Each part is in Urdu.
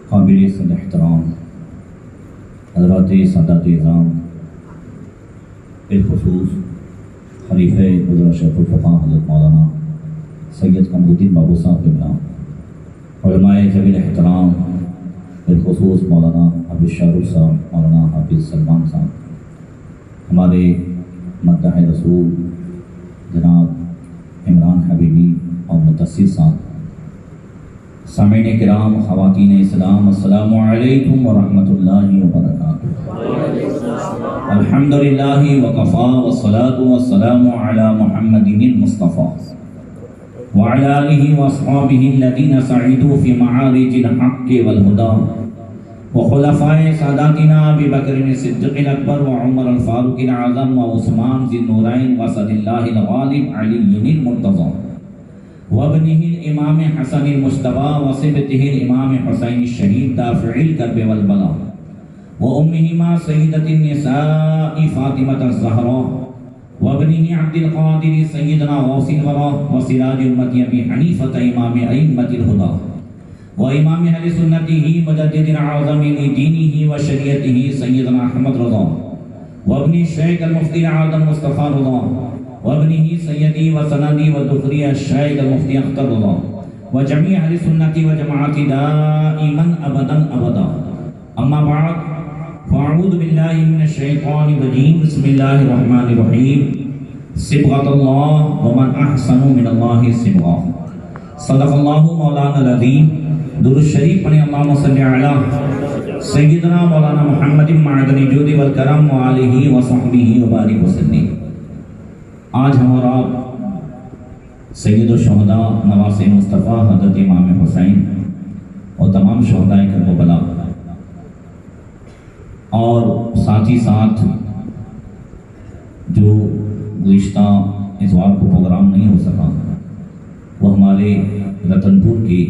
قابل صد احترام حضرات سادات اعظام، بالخصوص خلیفہ حضرت شیخ الفقہ حضرت مولانا سید قمر الدین بابو صاحب قبلہ، علماء ذوی الاحترام بالخصوص مولانا حافظ شاہ رخ صاحب، مولانا حافظ سلمان صاحب، ہمارے مداح رسول جناب عمران حبیبی اور متصل صاحب، سامعین کرام، خواتین اسلام، السلام علیکم ورحمۃ اللہ وبرکاتہ۔ الحمدللہ وکفیٰ والصلاة والسلام علی محمد المصطفیٰ وعلی آلہ واصحابہ الذین سعدوا فی معارج الحق والہدی وخلفائے ساداتنا ابی بکر الصدیق الاکبر وعمر الفاروق الاعظم وعثمان ذی النورین واسد اللہ الغالب علی المرتضی وابنہ الامام حسن المجتبی وصبتہ الامام حسین الشہید دافع الکرب والبلاء وامہما سیدۃ النساء فاطمۃ الزہراء وابنہ عبد القادر سیدنا غوث الورى وسراج امت ابی حنیفۃ امام ائمۃ الہدی وامام اہل سنتہ مجدد اعظم لدینہ وشریعتہ سیدنا احمد رضا وابن الشیخ المفتی الاعظم مصطفیٰ رضا وابنہ سیدی وسندی ودخری الشیخ المفتی اختر رضا وجمیع اہل سنت وجماعت دائما ابدا ابدا، اما بعد فاعوذ باللہ من الشیطان الرجیم، بسم اللہ الرحمن الرحیم، صبغۃ اللہ ومن احسن من اللہ صبغہ، صدق اللہ مولانا العظیم۔ درود شریف پڑھیں، اللہم صلی علی سیدنا مولانا محمد معدن الجود والکرم وآلہ وصحبہ وبارک وسلم۔ آج ہم اور آپ سید الشہداء نواسہ مصطفیٰ حضرت امام حسین اور تمام شہداء کربلا اور ساتھ ہی ساتھ جو گزشتہ اتوار کو پروگرام نہیں ہو سکا، وہ ہمارے رتن پور کے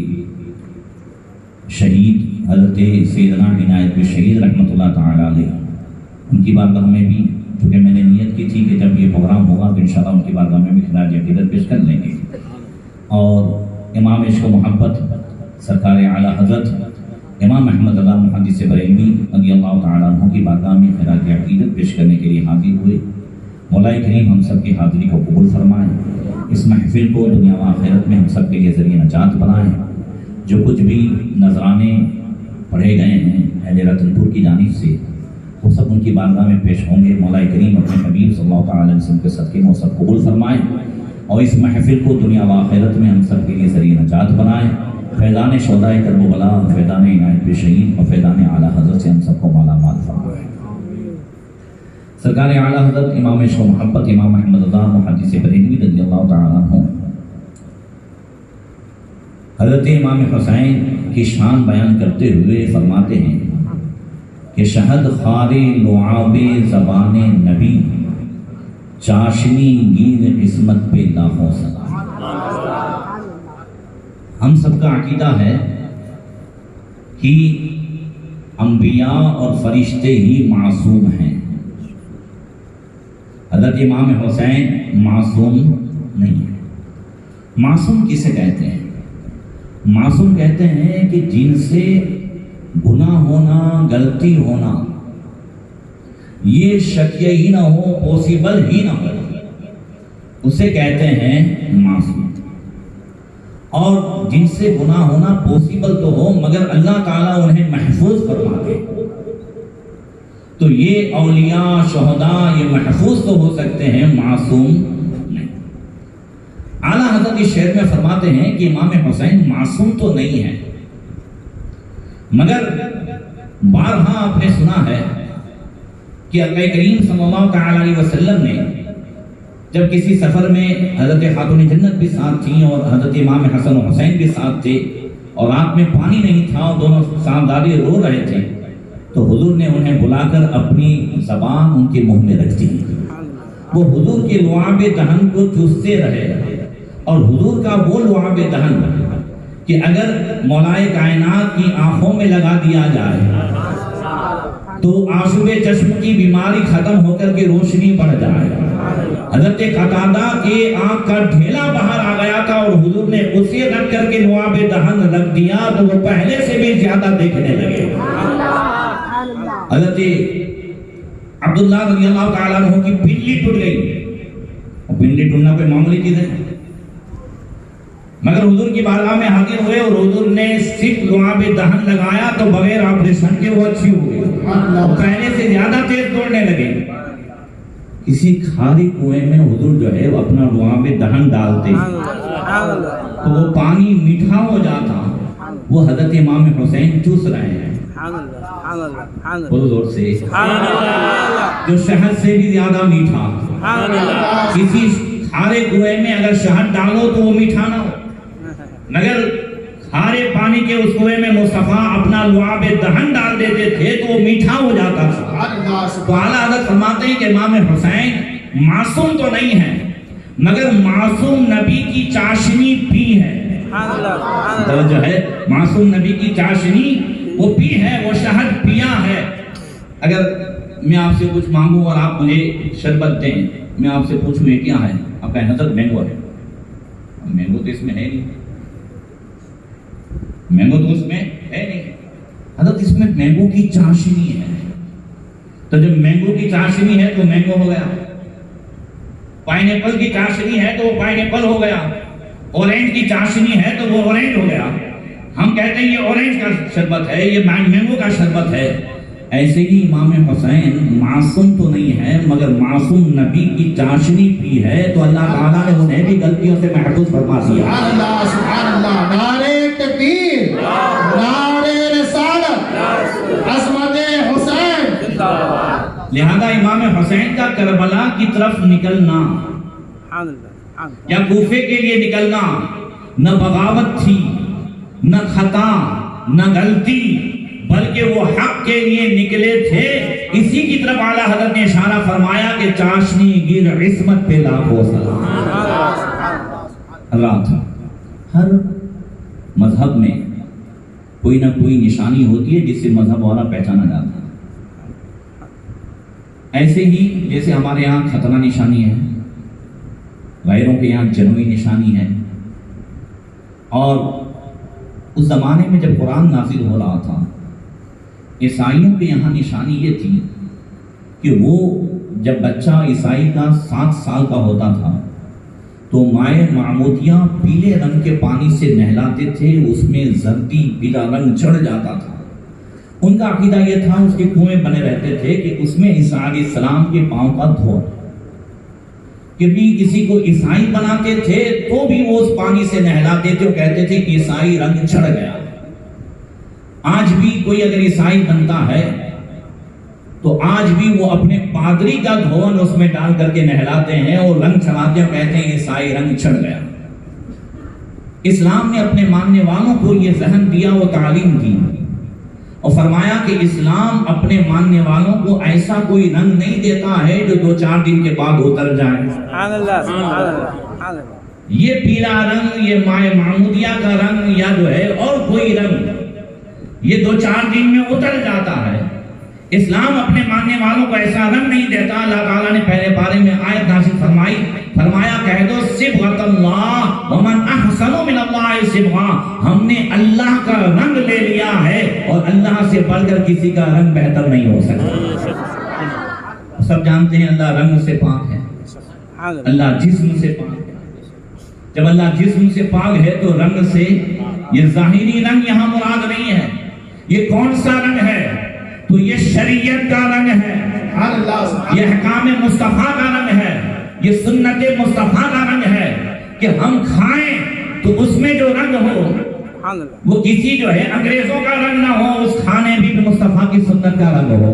شہید حضرت سیدنا عنایت شہید رحمۃ اللہ تعالی علیہ، ان کی بارگاہ میں بھی، چونکہ میں نے نیت کی تھی کہ جب یہ پروگرام ہوگا تو انشاءاللہ ان کی بارگاہ میں بھی خراج عقیدت پیش کر لیں گے، اور امام عشق و محبت سرکار اعلیٰ حضرت امام احمد رضا محدث بریلوی رضی اللہ تعالیٰ عنہ کی بارگاہ میں خراج عقیدت پیش کرنے کے لیے حاضر ہوئے۔ مولا کریم ہم سب کی حاضری کو قبول فرمائیں، اس محفل کو دنیا و آخرت میں ہم سب کے لیے ذریعہ نجات بنائیں۔ جو کچھ بھی نذرانے پڑھے گئے ہیں اہل رتن پور کی جانب سے، وہ سب ان کی بارگاہ میں پیش ہوں گے۔ مولا کریم اپنے حبیب صلی اللہ تعالی علیہ وسلم کے صدقے میں سب قبول فرمائیں، اور اس محفل کو دنیا و آخرت میں ہم سب کے لیے ذریعہ نجات بنائیں۔ فیضان شہداء کرب و بلا، فیضان عنایت شہید اور فیضان اعلیٰ حضرت سے ہم سب کو مالا مال فرمائیں۔ سرکار اعلیٰ حضرت امام عشق و محبت امام احمد رضا محدث بریلوی رضی اللہ تعالیٰ عنہ حضرت امام حسین کی شان بیان کرتے ہوئے فرماتے ہیں کہ شہد خار لعاب زبان نبی، چاشنی گیر عصمت پہ لاکھوں سلام۔ ہم سب کا عقیدہ ہے کہ انبیاء اور فرشتے ہی معصوم ہیں، حضرت امام حسین معصوم نہیں ہے۔ معصوم کسے کہتے ہیں؟ معصوم کہتے ہیں کہ جن سے گناہ ہونا، غلطی ہونا یہ شکیہ ہی نہ ہو، پوسیبل ہی نہ ہو، اسے کہتے ہیں معصوم۔ اور جن سے گناہ ہونا پوسیبل تو ہو مگر اللہ تعالیٰ انہیں محفوظ فرما دے، تو یہ اولیاء شہداء یہ محفوظ تو ہو سکتے ہیں، معصوم نہیں۔ اعلیٰ حضرت اس شعر میں فرماتے ہیں کہ امام حسین معصوم تو نہیں ہے، مگر بارہا آپ نے سنا ہے کہ اللہ کریم صلی اللہ تعالی علیہ وسلم نے جب کسی سفر میں حضرت خاتون جنت بھی ساتھ تھیں اور حضرت امام حسن و حسین بھی ساتھ تھے، اور رات میں پانی نہیں تھا اور دونوں سامدادی رو رہے تھے، تو حضور نے انہیں بلا کر اپنی زبان ان کے منہ میں رکھ دی۔ وہ حضور کے لعاب دہن کو چوستے رہے، اور حضور کا وہ لعاب دہن کہ اگر مولائے کائنات کی آنکھوں میں لگا دیا جائے تو آشوب چشم کی بیماری ختم ہو کر کے روشنی بڑھ جائے. حضرت قتادہ کے آنکھ کا ڈھیلا باہر آ گیا تھا اور حضور نے اسے رکھ کر کے لعاب دہن رکھ دیا تو وہ پہلے سے بھی زیادہ دیکھنے لگے. حضرت عبداللہ رضی اللہ تعالیٰ عنہ کی بلی ٹوٹ گئی. اور بلی ٹوٹنا کوئی معمولی چیز ہے، مگر حضور کی بارگاہ میں حاضر ہوئے اور حضور نے صرف لعاب دہن لگایا تو بغیر آپریشن کے وہ اچھی ہو گئی، پہلے سے زیادہ تیز دوڑنے لگے. کسی کھاری کنویں میں حضور جو ہے وہ اپنا لعاب دہن ڈالتے تو وہ پانی میٹھا ہو جاتا. وہ حضرت امام حسین چوس رہے ہیں زور سے، جو شہد سے بھی زیادہ میٹھا. کسی کھارے کنویں میں اگر شہد ڈالو تو وہ میٹھا نہ ہو، مگر کھارے پانی کے اس کنویں میں مصطفیٰ اپنا لعاب دہن ڈال دیتے تھے تو وہ میٹھا ہو جاتا تھا. تو اعلیٰ حضرت فرماتے ہیں کہ امام حسین معصوم تو نہیں ہے مگر معصوم نبی کی چاشنی پی ہے. جو ہے معصوم نبی کی چاشنی وہ پی ہے، وہ شہد پیا ہے. اگر میں آپ سے کچھ مانگوں اور آپ مجھے شربت دیں، میں آپ سے پوچھوں یہ کیا ہے، آپ کہیں حضرت مینگو ہے. مینگو تو اس میں ہے نہیں، مینگو تو اس میں ہے نہیں. حضرت اس میں مینگو کی چاشنی ہے. تو جب مینگو کی چاشنی ہے تو مینگو ہو گیا. پائن ایپل کی چاشنی ہے تو وہ پائن ایپل ہو گیا. اورینج کی چاشنی ہے تو وہ اورینج ہو گیا. ہم کہتے ہیں یہ اورینج کا شربت ہے، یہ مینگو کا شربت ہے. ایسے ہی امام حسین معصوم تو نہیں ہے مگر معصوم نبی کی چاشنی پی ہے تو اللہ تعالیٰ نے انہیں بھی غلطیوں سے محفوظ فرما دیا. اللہ سبحان اللہ، نعرہ تکبیر، نعرہ رسالت، عظمت حسین. لہذا امام حسین کا کربلا کی طرف نکلنا یا کوفے کے لیے نکلنا نہ بغاوت تھی، نہ خطا، نہ غلطی، بلکہ وہ حق کے لیے نکلے تھے. اسی کی طرف اعلیٰ حضرت نے اشارہ فرمایا کہ چاشنی گر عصمت پہ لاکھوں سلام. اللہ تھا ہر مذہب میں کوئی نہ کوئی نشانی ہوتی ہے جس سے مذہب والا پہچانا جاتا ہے. ایسے ہی جیسے ہمارے یہاں ختنہ نشانی ہے، غیروں کے یہاں جنوی نشانی ہے. اور اس زمانے میں جب قرآن نازل ہو رہا تھا عیسائیوں کے یہاں نشانی یہ تھی کہ وہ جب بچہ عیسائی کا 7 سال کا ہوتا تھا تو مائے معمودیہ پیلے رنگ کے پانی سے نہلاتے تھے، اس میں زردی پیلا رنگ چڑھ جاتا تھا. ان کا عقیدہ یہ تھا، اس کے کنویں بنے رہتے تھے کہ اس میں عیسیٰ علیہ السلام کے پاؤں کا دھول. کبھی کسی کو عیسائی بناتے تھے تو بھی وہ اس پانی سے نہلاتے تھے، وہ کہتے تھے کہ عیسائی رنگ چڑھ گیا. آج بھی کوئی اگر عیسائی بنتا ہے تو آج بھی وہ اپنے پادری کا دھون اس میں ڈال کر کے نہلاتے ہیں اور رنگ چڑھاتے ہیں، کہتے ہیں عیسائی رنگ چڑھ گیا. اسلام نے اپنے ماننے والوں کو یہ ذہن دیا، وہ تعلیم دی اور فرمایا کہ اسلام اپنے ماننے والوں کو ایسا کوئی رنگ نہیں دیتا ہے جو 2-4 دن کے بعد اتر جائے. یہ پیلا رنگ، یہ مائے معمودیہ کا رنگ یا جو ہے اور کوئی رنگ، یہ 2-4 دن میں اتر جاتا ہے. اسلام اپنے ماننے والوں کو ایسا رنگ نہیں دیتا. اللہ تعالیٰ نے پہلے پارے میں آیت نازل فرمائی، فرمایا کہہ دو صبغۃ اللہ ومن احسن من اللہ صبغہ. ہم نے اللہ کا رنگ لے لیا ہے اور اللہ سے بڑھ کر کسی کا رنگ بہتر نہیں ہو سکتا. سب جانتے ہیں اللہ رنگ سے پاک ہے، اللہ جسم سے پاک ہے. جب اللہ جسم سے پاک ہے تو رنگ سے، یہ ظاہری رنگ یہاں مراد نہیں ہے. یہ کون سا رنگ ہے؟ تو یہ شریعت کا رنگ ہے، یہ احکام مصطفیٰ کا رنگ ہے، یہ سنت مصطفیٰ کا رنگ ہے کہ ہم کھائیں تو اس میں جو رنگ ہو وہ کسی جو ہے انگریزوں کا رنگ نہ ہو، اس کھانے بھی مصطفیٰ کی سنت کا رنگ ہو،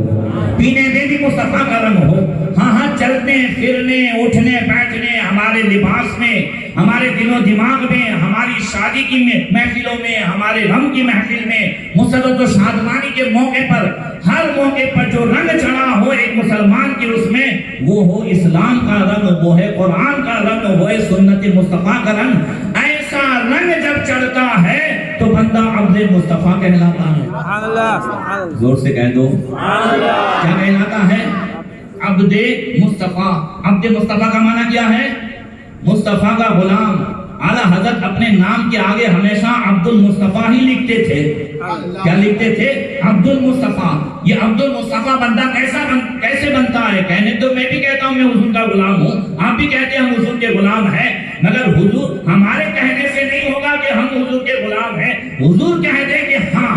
پینے میں بھی مصطفیٰ کا رنگ ہو. ہاں چلنے پھرنے اٹھنے بیٹھنے، ہمارے لباس میں، ہمارے دل و دماغ میں، ہماری شادی کی محفلوں میں، ہمارے غم کی محفل میں، مسرت و شادمانی کے موقع پر، ہر موقع پر جو رنگ چڑھا ہو ایک مسلمان کی، اس میں وہ ہو اسلام کا رنگ، وہ ہے قرآن کا رنگ، وہ ہے سنت مصطفیٰ کا رنگ. ایسا رنگ جب چڑھتا ہے تو بندہ عبد مصطفیٰ کہلاتا ہے. زور سے کہہ دو کیا کہلاتا ہے؟ عبد مصطفیٰ. عبد مصطفیٰ کا معنی کیا ہے؟ مصطفیٰ کا غلام. اعلیٰ حضرت اپنے نام کے آگے ہمیشہ عبد المصطفیٰ ہی لکھتے تھے. کیا لکھتے تھے؟ عبد المصطفیٰ. یہ عبد المصطفیٰ بندہ کیسے بنتا ہے؟ کہنے تو میں بھی کہتا ہوں میں حضور کا غلام ہوں, آپ بھی کہتے ہیں ہم حضور کے غلام ہیں, مگر حضور ہمارے کہنے سے نہیں ہوگا کہ ہم حضور کے غلام ہیں. حضور کہہ دیں کہ ہاں,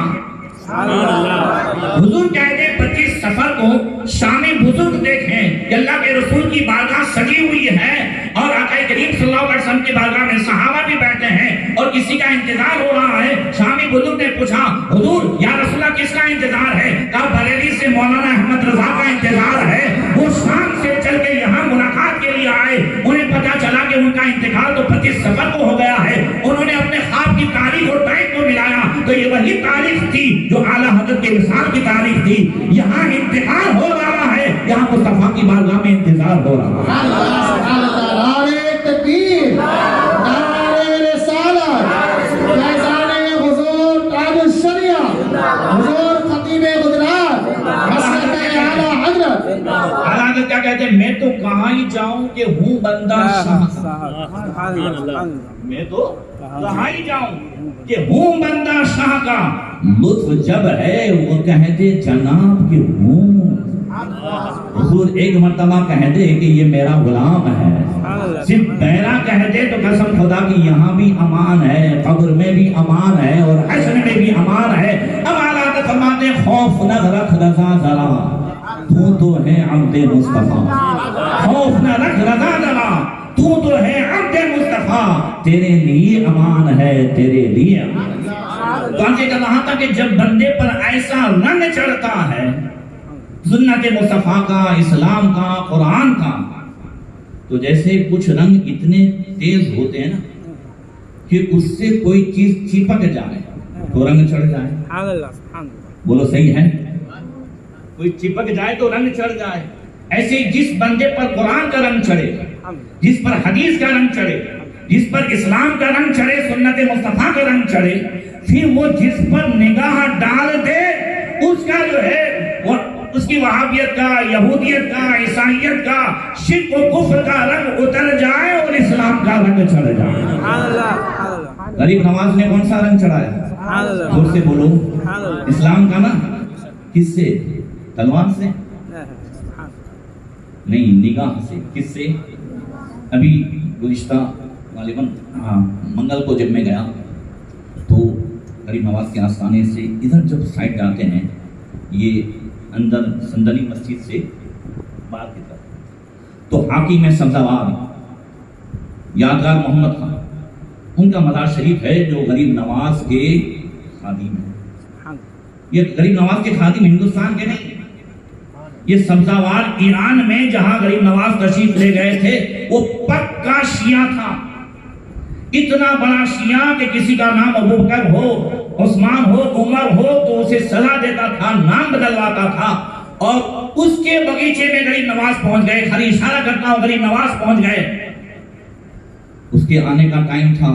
حضور کہہ دیں 25 صفر کو شامی بزرگ دیکھیں کہ اللہ کے رسول کی بارگاہ سجی ہوئی ہے اور آقا کریم صلی اللہ علیہ وسلم کی بارگاہ میں صحابہ بھی بیٹھے ہیں اور کسی کا انتظار ہو رہا ہے. شامی بزرگ نے پوچھا حضور یا رسول اللہ کس کا انتظار ہے؟ کہا بریلی سے مولانا احمد رضا کا انتظار ہے. وہ شام سے چل کے یہاں ملاقات کے لیے آئے. انہیں پتا چلا کہ ان کا انتقال تو 25 صفر کو ہو گیا ہے. انہوں نے اپنے خواب کی تاریخ اور ٹائم کو ملایا تو یہ وہی تاریخ تھی جو اعلیٰ حضرت کے وصال کی تاریخ تھی. یہاں انتقال ہو رہا ہے, یہاں مصطفیٰ کی بارگاہ میں انتظار ہو رہا ہے. نعرہ تکبیر, نعرہ رسالت, فیضان حضور تاج الشریعہ, حضور خطیب گجرات, مسلک اعلیٰ حضرت. اعلیٰ حضرت کیا کہتے ہیں؟ میں تو کہاں ہی جاؤں کہ ہوں بندہ شاہ. میں تو کہاں ہی جاؤں کہ ہوں بندہ شاہ کا. لطف جب ہے وہ کہتے جناب کہ ہوں. حضور ایک مرتبہ کہہ دے کہ یہ میرا غلام ہے, صرف میرا کہہ دے تو قسم خدا کی یہاں بھی امان ہے, قبر میں بھی امان ہے اور حشر میں بھی امان ہے. اب اعلیٰ فرماتے خوف نہ رکھ رضا ذرا, تو ہے عبد مصطفیٰ. خوف نہ رکھ رضا ذرا, تو ہے عبد مصطفیٰ. تیرے لیے امان ہے, تیرے لیے امان. تو آگے کا کہا تھا کہ جب بندے پر ایسا رنگ چڑھتا ہے سنت مصطفیٰ کا, اسلام کا, قرآن کا, تو جیسے کچھ رنگ اتنے تیز ہوتے ہیں نا کہ اس سے کوئی چیز چپک جائے تو رنگ چڑھ جائے. بولو صحیح ہے؟ کوئی چپک جائے تو رنگ چڑھ جائے. ایسے جس بندے پر قرآن کا رنگ چڑھے, جس پر حدیث کا رنگ چڑھے, جس پر اسلام کا رنگ چڑھے, سنت مصطفیٰ کا رنگ چڑھے, پھر وہ جس پر نگاہ ڈال دے اس کا جو ہے اس کی وہابیت کا, یہودیت کا, عیسائیت کا, شرک و کفر کا رنگ اتر جائے اور اسلام کا رنگ چڑھ جائے. غریب نواز نے کون سا رنگ چڑھایا؟ زور سے بولو. اسلام کا نا. کس سے؟ تلوار سے نہیں, نگاہ سے. کس سے؟ ابھی گزشتہ غالباً منگل کو جب میں گیا تو غریب نواز کے آستانے سے ادھر جب سائڈ جاتے ہیں, یہ اندر سندلی مسجد سے باہر کی طرف, تو حاکم میں سبزوار یادگار محمد خان, ان کا مزار شریف ہے جو غریب نواز کے خادم ہیں. یہ غریب نواز کے خادم ہندوستان کے نہیں, یہ سبزوار ایران میں جہاں غریب نواز تشریف لے گئے تھے وہ پکا شیعہ تھا. اتنا بڑا شیعہ کہ کسی کا نام ابوبکر ہو, عثمان ہو, عمر ہو تو اسے سزا دیتا تھا, نام بدلواتا تھا. اور اس کے بغیچے میں غریب نواز پہنچ گئے. خالی اشارہ کرتا ہوں غریب نواز پہنچ گئے. اس کے آنے کا ٹائم تھا,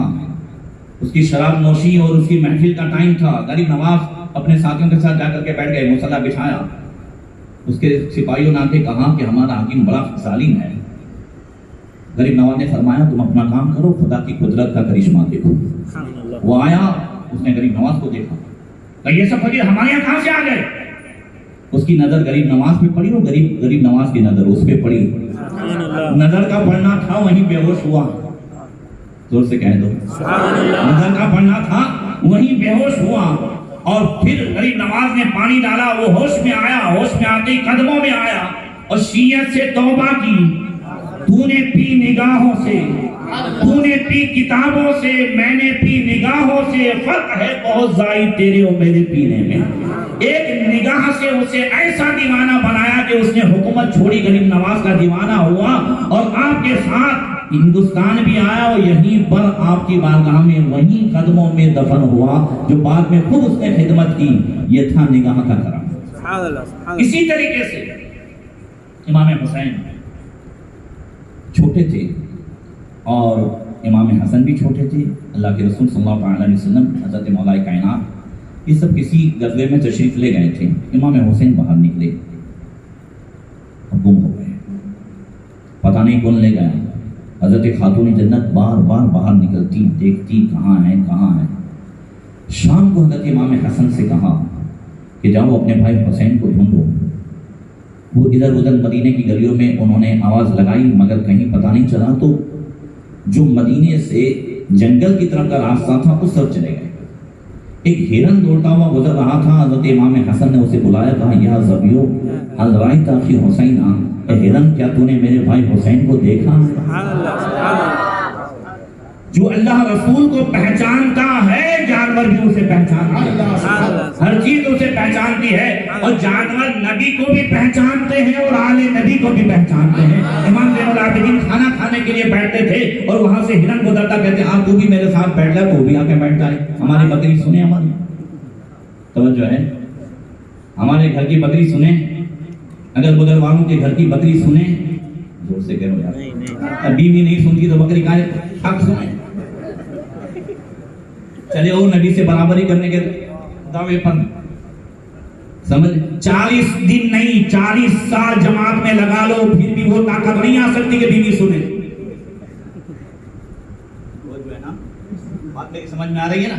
اس کی شراب نوشی اور اس کی محفل کا ٹائم تھا. غریب نواز اپنے ساتھیوں کے ساتھ جا کر کے بیٹھ گئے, مصلی بچھایا. اس کے سپاہیوں نے آ کے کہا کہ ہمارا حاکم بڑا ظالم ہے. غریب نواز نے فرمایا تم اپنا کام کرو, خدا کی قدرت کا کرشمہ دیکھو. وہ آیا, اس نے غریب نواز کو دیکھا, کہ یہ سب فقیر ہمارے یہاں کہاں سے آ گئے. اس کی نظر غریب نواز پہ پڑی اور غریب نواز کی نظر اس پہ پڑی. نظر کا پڑھنا تھا وہیں بے ہوش ہوا. زور سے کہہ دو نظر کا پڑھنا تھا وہیں بے ہوش ہوا. اور پھر غریب نواز نے پانی ڈالا, وہ ہوش میں آیا. ہوش میں آتے قدموں میں آیا اور شیعت سے توبہ کی. تو نے پی نگاہوں سے, تو نے پی کتابوں سے, میں نے پی نگاہوں سے. فرق ہے بہت زائد تیرے اور میرے پینے میں. ایک نگاہ سے اسے ایسا دیوانہ بنایا کہ اس نے حکومت چھوڑی, غریب نواز کا دیوانہ ہوا اور آپ کے ساتھ ہندوستان بھی آیا اور یہیں پر آپ کی بارگاہ میں وہیں قدموں میں دفن ہوا جو بعد میں خود اس نے خدمت کی. یہ تھا نگاہ کا کرم. اسی طریقے سے امام حسین چھوٹے تھے اور امام حسن بھی چھوٹے تھے، اللہ کے رسول صلی اللہ علیہ وسلم، حضرت مولا کائنات، یہ سب کسی غزوے میں تشریف لے گئے تھے۔ امام حسین باہر نکلے، گم ہو گئے، پتہ نہیں کون لے گیا۔ حضرت خاتون جنت بار بار باہر نکلتی، دیکھتی کہاں ہیں کہاں ہیں۔ شام کو حضرت امام حسن سے کہا کہ جاؤ اپنے بھائی حسین کو ڈھونڈو۔ وہ ادھر ادھر مدینے کی گلیوں میں انہوں نے آواز لگائی مگر کہیں پتہ نہیں چلا، تو جو مدینے سے جنگل کی طرف کا راستہ تھا اس طرف چلے گئے۔ ایک ہرن دوڑتا ہوا گزر رہا تھا، حضرت امام حسن نے اسے بلایا، کہا یا ذبیو هل رأیت اخی حسین، اے ہرن کیا تو نے میرے بھائی حسین کو دیکھا؟ جو اللہ رسول کو پہچانتا ہے جانور بھی اسے پہچانتا ہے، ہر چیز اسے پہچانتی ہے، اور جانور نبی کو بھی پہچانتے ہیں اور آل نبی کو بھی پہچانتے ہیں۔ امام زین العابدین کھانا کھانے کے لیے بیٹھتے تھے اور وہاں سے ہرن گزرتا، کہتے آپ تو بھی میرے ساتھ بیٹھ جائے، تو بھی آ کے بیٹھ جائے، ہماری بکری سنیں، ہماری توجہ ہے، ہمارے گھر کی بکری سنیں، اگر بدر والوں کے گھر کی بکری سنیں، زور سے کہو یار، بیوی نہیں سنتی تو بکری کا حق سنیں۔ چلے وہ نبی سے برابری کرنے کے دعوے پر سمجھ 40 دن نہیں 40 سال جماعت میں لگا لو، پھر بھی وہ طاقت نہیں آ سکتی کہ بیوی سنے۔ بات میری سمجھ میں آ رہی ہے نا؟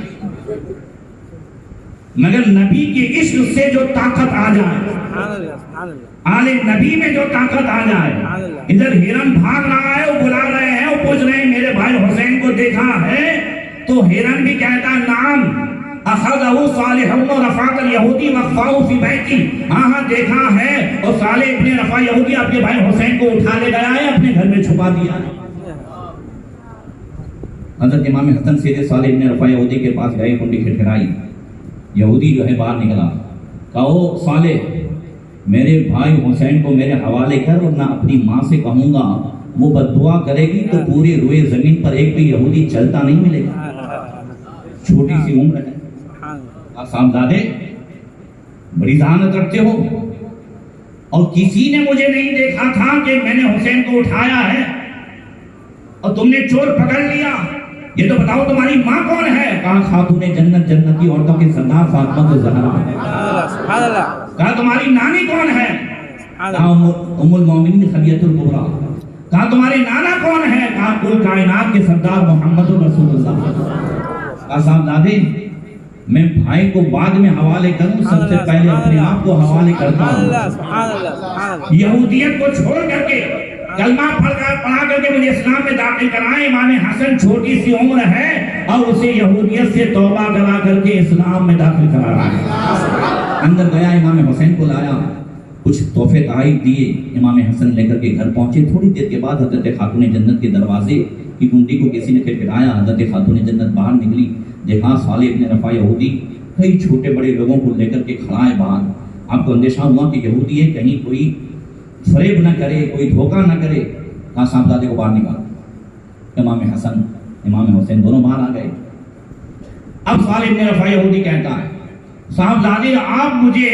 مگر نبی کے عشق سے جو طاقت آ جائے، آل نبی میں جو طاقت آ جائے، ادھر ہرن بھاگ رہا ہے، وہ بلا رہے ہیں، وہ پوچھ رہے ہیں میرے بھائی حسین کو دیکھا ہے؟ تو ہرن بھی کہتا نام اخذہ صالح ابن رفاق الیہودی وقفاہ فی بیتی، ہاں دیکھا ہے، اور صالح ابن رفاق یہودی آپ کے بھائی حسین کو اٹھا لے گیا ہے، اپنے گھر میں چھپا دیا ہے۔ حضرت امام حسن سیدھے صالح ابن رفاق یہودی کے پاس گئے، کنڈی کھٹکھٹائی، یہودی جو ہے باہر نکلا، کہو صالح میرے بھائی حسین کو میرے حوالے کر، اور نہ اپنی ماں سے کہوں گا وہ بددعا کرے گی تو پورے روئے زمین پر ایک بھی یہودی چلتا نہیں ملے گا۔ چھوٹی سی عمر ہے، آپ صاحبزادے بڑی ذہانت رکھتے ہو، اور کسی نے مجھے نہیں دیکھا تھا کہ میں نے حسین کو اٹھایا ہے، اور تم نے چور پکڑ لیا، یہ تو بتاؤ تمہاری ماں کون ہے؟ کہا خاتون جنت، جنتی عورتوں کے سردار فاطمہ الزہرا۔ کہا تمہاری نانی کون ہے؟ کہا ام المومنین خدیجہ الکبریٰ۔ کہا تمہارے نانا کون ہے؟ کہا کل کائنات کے سردار محمد رسول اللہ۔ کہا صاحبزادے میں بھائی کو بعد میں حوالے کروں، سب سے پہلے اپنے آپ کو حوالے کرتا ہوں۔ یہودیت کو چھوڑ کر کے کلمہ پڑھا کر کے مجھے اسلام میں داخل کرائیں۔ امام حسن چھوٹی سی عمر ہے اور اسے یہودیت سے توبہ کرا کر کے اسلام میں داخل کرا رہا ہے۔ اندر گیا، امام حسین کو لایا، کچھ تحفے تحائف دیے، امام حسن لے کر کے گھر پہنچے۔ تھوڑی دیر کے بعد حضرت خاتون جنت کے دروازے کی کنڈی کو کسی نے کھٹکھٹایا، حضرت خاتون جنت باہر نکلی، دیکھا صالح ابن رفاع یہودی کئی چھوٹے بڑے لوگوں کو لے کر کے کھڑا ہے باہر۔ آپ کو اندیشہ ہوا کہ یہودی ہے، کہیں کوئی فریب نہ کرے، کوئی دھوکہ نہ کرے۔ کہا صاحبزادے کو باہر نکال۔ امام حسن امام حسین دونوں باہر آ گئے۔ اب صالح ابن رفاع یہودی کہتا ہے صاحبزادے آپ مجھے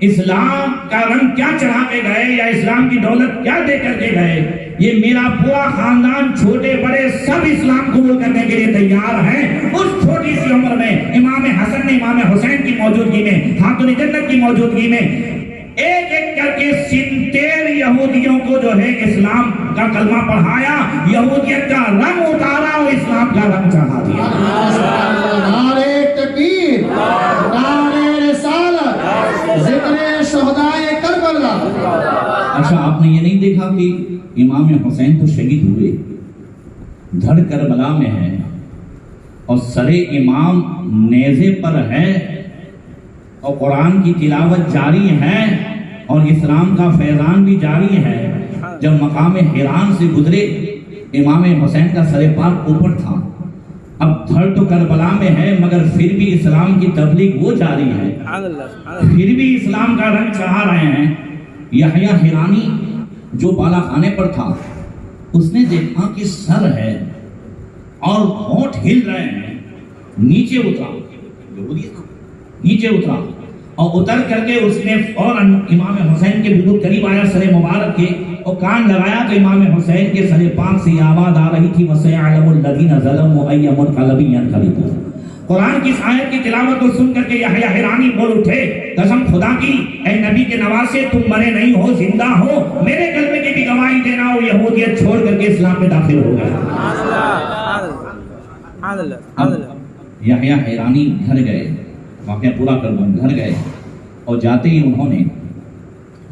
اسلام کا رنگ کیا چڑھا کے گئے، یا اسلام کی دولت کیا دے کر کے گئے؟ یہ میرا پورا خاندان چھوٹے بڑے سب اسلام قبول کرنے کے لیے تیار ہیں۔ اس چھوٹی سی عمر میں امام حسن نے امام حسین کی موجودگی میں، خاتون جنت کی موجودگی میں ایک ایک کر کے 70 یہودیوں کو جو ہے اسلام کا کلمہ پڑھایا، یہودیت کا رنگ اتارا اور اسلام کا رنگ چڑھا دیا۔ نعرہ تکبیر، نعرہ رسالت، ذکر شہدائے کربلا۔ اچھا آپ نے یہ نہیں دیکھا کہ امام حسین تو شہید ہوئے، دھڑ کربلا میں ہے، اور سر امام نیزے پر ہے، اور قرآن کی تلاوت جاری ہے، اور اسلام کا فیضان بھی جاری ہے۔ جب مقام حیران سے گزرے، امام حسین کا سر پاک اوپر تھا۔ اب دھڑ تو کربلا میں ہے، مگر پھر بھی اسلام کی تبلیغ وہ جاری ہے، پھر بھی اسلام کا رنگ چڑھا رہے ہیں۔ یحییٰ حرانی جو بالا خانے پر تھا، اس نے دیکھا کہ سر ہے اور ہونٹ ہل رہے ہیں، نیچے اترا، نیچے اترا، اور اتر کر کے اس نے فوراً امام حسین کے بالکل قریب آیا، سر مبارک کے اور کان لگایا تو امام حسین کے سر پاک سے یہ آواز آ رہی تھی وَسَيَعْلَمُ الَّذِينَ ظَلَمُوا أَيَّ مُنْقَلَبٍ يَنْقَلِبُونَ۔ قرآن کی اس آیت کی تلاوت کو سن کر کے یحییٰ حرانی بول اٹھے قسم خدا کی اے نبی کے نواسے تم مرے نہیں ہو زندہ ہو، میرے کلمے کی بھی گواہی دینا، وہ یہودیت چھوڑ کر کے اسلام میں داخل ہو گئے۔ یحییٰ حرانی گھر گئے، واقعہ پورا کر دوں، گھر گئے اور جاتے ہی انہوں نے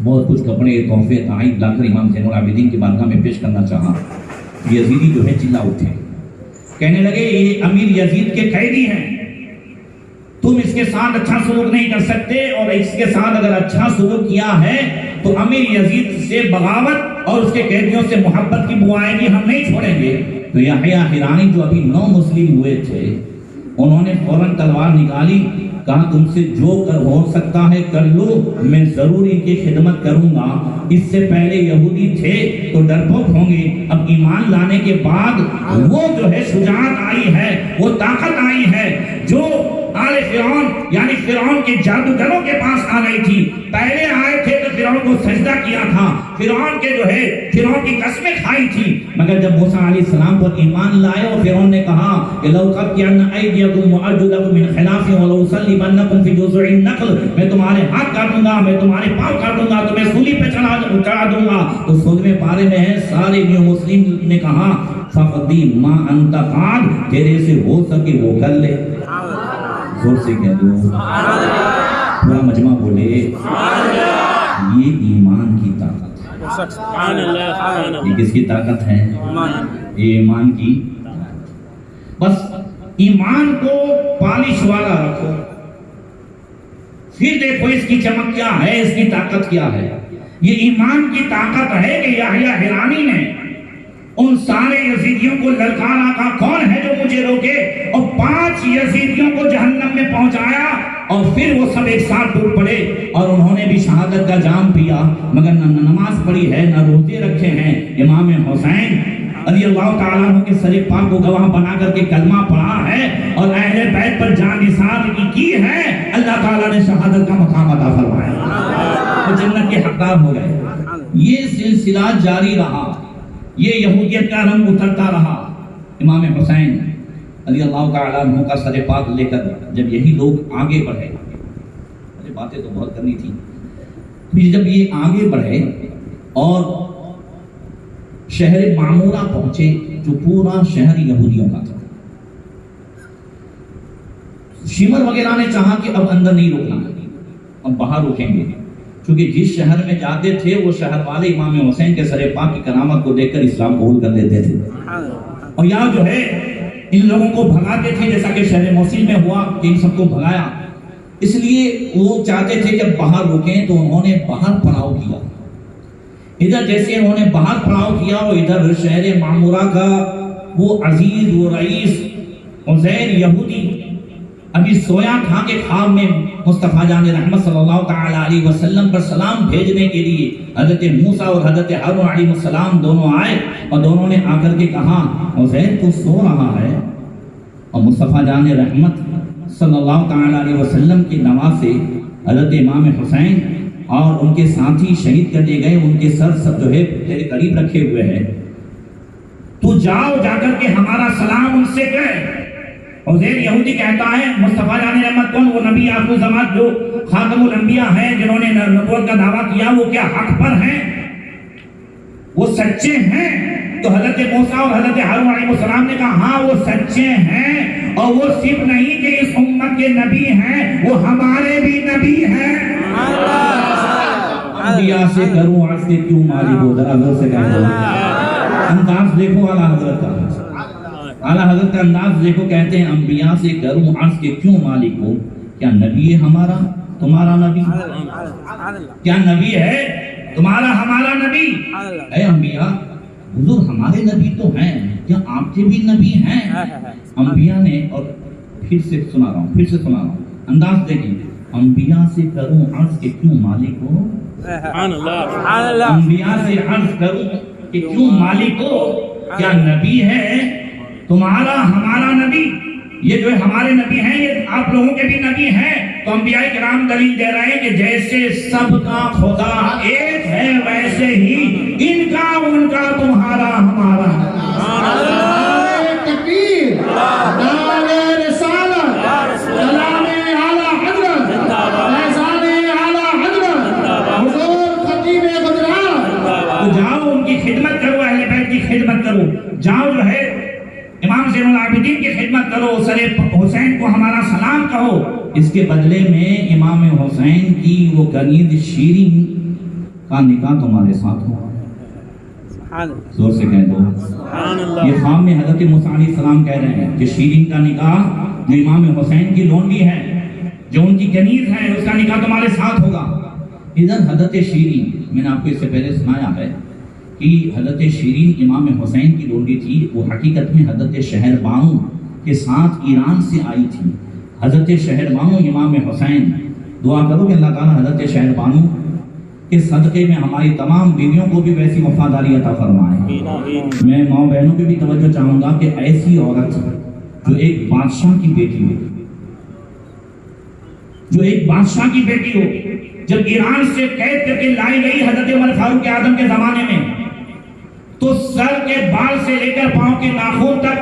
بہت کچھ کپڑے تحفے تحائف لا کر امام زین العابدین کی بارگاہ میں پیش کرنا چاہا۔ یزیدی جو ہے چلا اٹھے، کہنے لگے یہ امیر یزید کے قیدی ہیں، تم اس کے ساتھ اچھا سلوک نہیں کر سکتے، اور اس کے ساتھ اگر اچھا سلوک کیا ہے تو امیر یزید سے بغاوت اور اس کے قیدیوں سے محبت کی بوائیں بھی ہم نہیں چھوڑیں گے۔ تو یحییٰ حرانی جو ابھی نو مسلم ہوئے تھے، انہوں نے فوراً تلوار نکالی، کہا تم سے جو ہو سکتا ہے کر لو، میں ضرور ان کی خدمت کروں گا۔ اس سے پہلے یہودی تھے تو ڈرپوک ہوں گے، اب ایمان لانے کے بعد وہ جو ہے شجاعت آئی ہے، وہ طاقت آئی ہے جو آل فرعون یعنی فرعون کے جادوگروں کے پاس آ گئی تھی۔ پہلے آئے تھے تو فرعون کو سجدہ کیا تھا، فرعون کے جو ہے فرعون کی قسمیں کھائی تھی، مگر جب موسیٰ علیہ السلام پر ایمان لائے اور فرعون نے کہا کہ لو قطعن ایدیکم وارجلکم من خلاف ولأصلبنکم فی جذوع النخل، میں تمہارے ہاتھ کاٹوں گا، میں تمہارے پاؤں کاٹوں گا، تمہیں سولی پہ چڑھا دوں گا۔ تو 16ویں پارے میں ہے سارے نیو مسلم نے کہا فقدی ما انت قاد، تیرے سے ہو سکے وہ کر لے۔ زور سے کہہ دو، پورا مجمع بولے یہ ایمان کی طاقت ہے۔ یہ کس کی طاقت ہے؟ یہ ایمان کی۔ بس ایمان کو پالش والا رکھو، پھر دیکھو اس کی چمک کیا ہے، اس کی طاقت کیا ہے۔ یہ ایمان کی طاقت ہے کہ یحییٰ حرانی نے ان سارے یزیدیوں کو للکارا کا کون ہے جو مجھے روکے، اور 5 یزیدیوں کو جہنم میں پہنچایا، اور پھر وہ سب ایک ساتھ ٹوٹ پڑے اور انہوں نے بھی شہادت کا جام پیا، مگر نہ نماز پڑھی ہے نہ روزے رکھے ہیں۔ امام حسین رضی اللہ تعالیٰ عنہ کے سر پاک کو گواہ بنا کر کے کلمہ پڑھا ہے اور اہل بیت پر جان نثار کی ہے، اللہ تعالیٰ نے شہادت کا مقام عطا فرمایا، وہ جنت کے حقدار ہو گئے۔ یہ سلسلہ جاری رہا، یہ یہودیت کا رنگ اترتا رہا۔ امام حسین رضی اللہ تعالیٰ عنہ کا سر پاک لے کر جب یہی لوگ آگے بڑھے، مجھے باتیں تو بہت کرنی تھی، پھر جب یہ آگے بڑھے اور شہر معمورہ پہنچے جو پورا شہر یہودیوں کا تھا، شمر وغیرہ نے چاہا کہ اب اندر نہیں رکنا، اب باہر رکیں گے، کیونکہ جس شہر میں جاتے تھے وہ شہر والے امام حسین کے سر پاک کی کرامت کو دیکھ کر اسلام قبول کر لیتے تھے، اور یہاں جو ہے ان لوگوں کو بھگاتے تھے، جیسا کہ شہر موصل میں ہوا کہ ان سب کو بھگایا۔ اس لیے وہ چاہتے تھے کہ باہر رکیں، تو انہوں نے باہر پڑاؤ کیا۔ ادھر جیسے انہوں نے باہر پڑاؤ کیا، اور ادھر شہر معمورہ کا وہ عزیز و رئیس عزیر یہودی ابھی سویا تھا کہ خواب میں مصطفیٰ جان رحمت صلی اللہ تعالیٰ علیہ وسلم پر سلام بھیجنے کے لیے حضرت موسیٰ اور حضرت ہارون علیہ السلام دونوں آئے، اور دونوں نے آ کر کے کہا عزیر تو سو رہا ہے، اور مصطفیٰ جان رحمت صلی اللہ تعالیٰ علیہ وسلم کے نواسے حضرت امام حسین اور ان کے ساتھی شہید کر دیے گئے، ان کے سر سب جو ہے تیرے قریب رکھے ہوئے ہیں، تو جاؤ جا کر کے ہمارا سلام ان سے کہے۔ عزیر یہودی کہتا ہے مصطفیٰ جان رحمت کون؟ وہ نبی آخر الزمان جو خاتم الانبیاء ہیں، جنہوں نے نبوت کا دعویٰ کیا، وہ کیا حق پر ہیں؟ وہ سچے ہیں؟ تو حضرت موسیٰ اور حضرت ہارون علیہ السلام نے کہا ہاں وہ سچے ہیں، اور وہ صرف نہیں کہ اس امت کے نبی ہیں، وہ ہمارے بھی نبی ہیں۔ انبیاء سے کروں عرض کے کیوں مالک ہو، ذرا حضرت سے کہتے ہیں انداز دیکھو اعلیٰ حضرت کا، اعلیٰ حضرت کا انداز دیکھو، کہتے ہیں انبیاء سے کروں عرض کے کیوں مالک ہو، کیا نبی ہے ہمارا تمہارا نبی؟ کیا نبی ہے تمہارا ہمارا نبی؟ اے انبیاء حضور ہمارے نبی تو ہیں، کیا آپ کے بھی نبی ہیں؟ انبیاء نے، اور پھر سے سنا رہا ہوں انداز دیکھیں، انبیاء سے کروں عرض کے کیوں مالک ہو، انبیاء سے عرض کروں کہ کیوں مالک ہو، کیا نبی ہے تمہارا ہمارا نبی؟ یہ جو ہمارے نبی ہیں یہ آپ لوگوں کے بھی نبی ہیں۔ تو انبیاء کرام دلیل دے رہے ہیں کہ جیسے سب کا خدا ایک ہے ویسے ہی ان کا ان کا تمہارا ہمارا. نعرہ تکبیر، نعرہ رسالت، کلام اعلیٰ حضرت، فیضان اعلیٰ حضرت، حضور خطیب گجرات. تو جاؤ ان کی خدمت کرو، اہل بیت کی خدمت کرو، جاؤ جو ہے امام زین العابدین کی خدمت کرو، سر حسین کو ہمارا سلام کہو. اس کے بدلے میں امام حسین کی وہ کنیز شیرین کا نکاح تمہارے ساتھ ہو. زور سے کہہ دو. یہ خام میں حضرت موسیٰ علیہ السلام کہہ رہے ہیں کہ شیرین کا نکاح جو امام حسین کی لونڈی ہے، جو ان کی کنیز ہے، اس کا نکاح تمہارے ساتھ ہوگا. ادھر حضرت شیرین، میں نے آپ کو اس سے پہلے سنایا ہے کہ حضرت شیرین امام حسین کی لونڈی تھی. وہ حقیقت میں حضرت شہر بانو کے ساتھ ایران سے آئی تھی. حضرت شہر بانو امام حسین، دعا کرو کہ اللہ تعالیٰ حضرت شہر بانو کے صدقے میں ہماری تمام بیویوں کو بھی ویسی وفاداری عطا فرمائے. میں ماں بہنوں پہ بھی توجہ چاہوں گا کہ ایسی عورت جو ایک بادشاہ کی بیٹی ہو، جو ایک بادشاہ کی بیٹی ہو، جب ایران سے قید کر کے لائی گئی حضرت عمر فاروق اعظم کے زمانے میں، تو سر کے بال سے لے کر پاؤں کے ناخن تک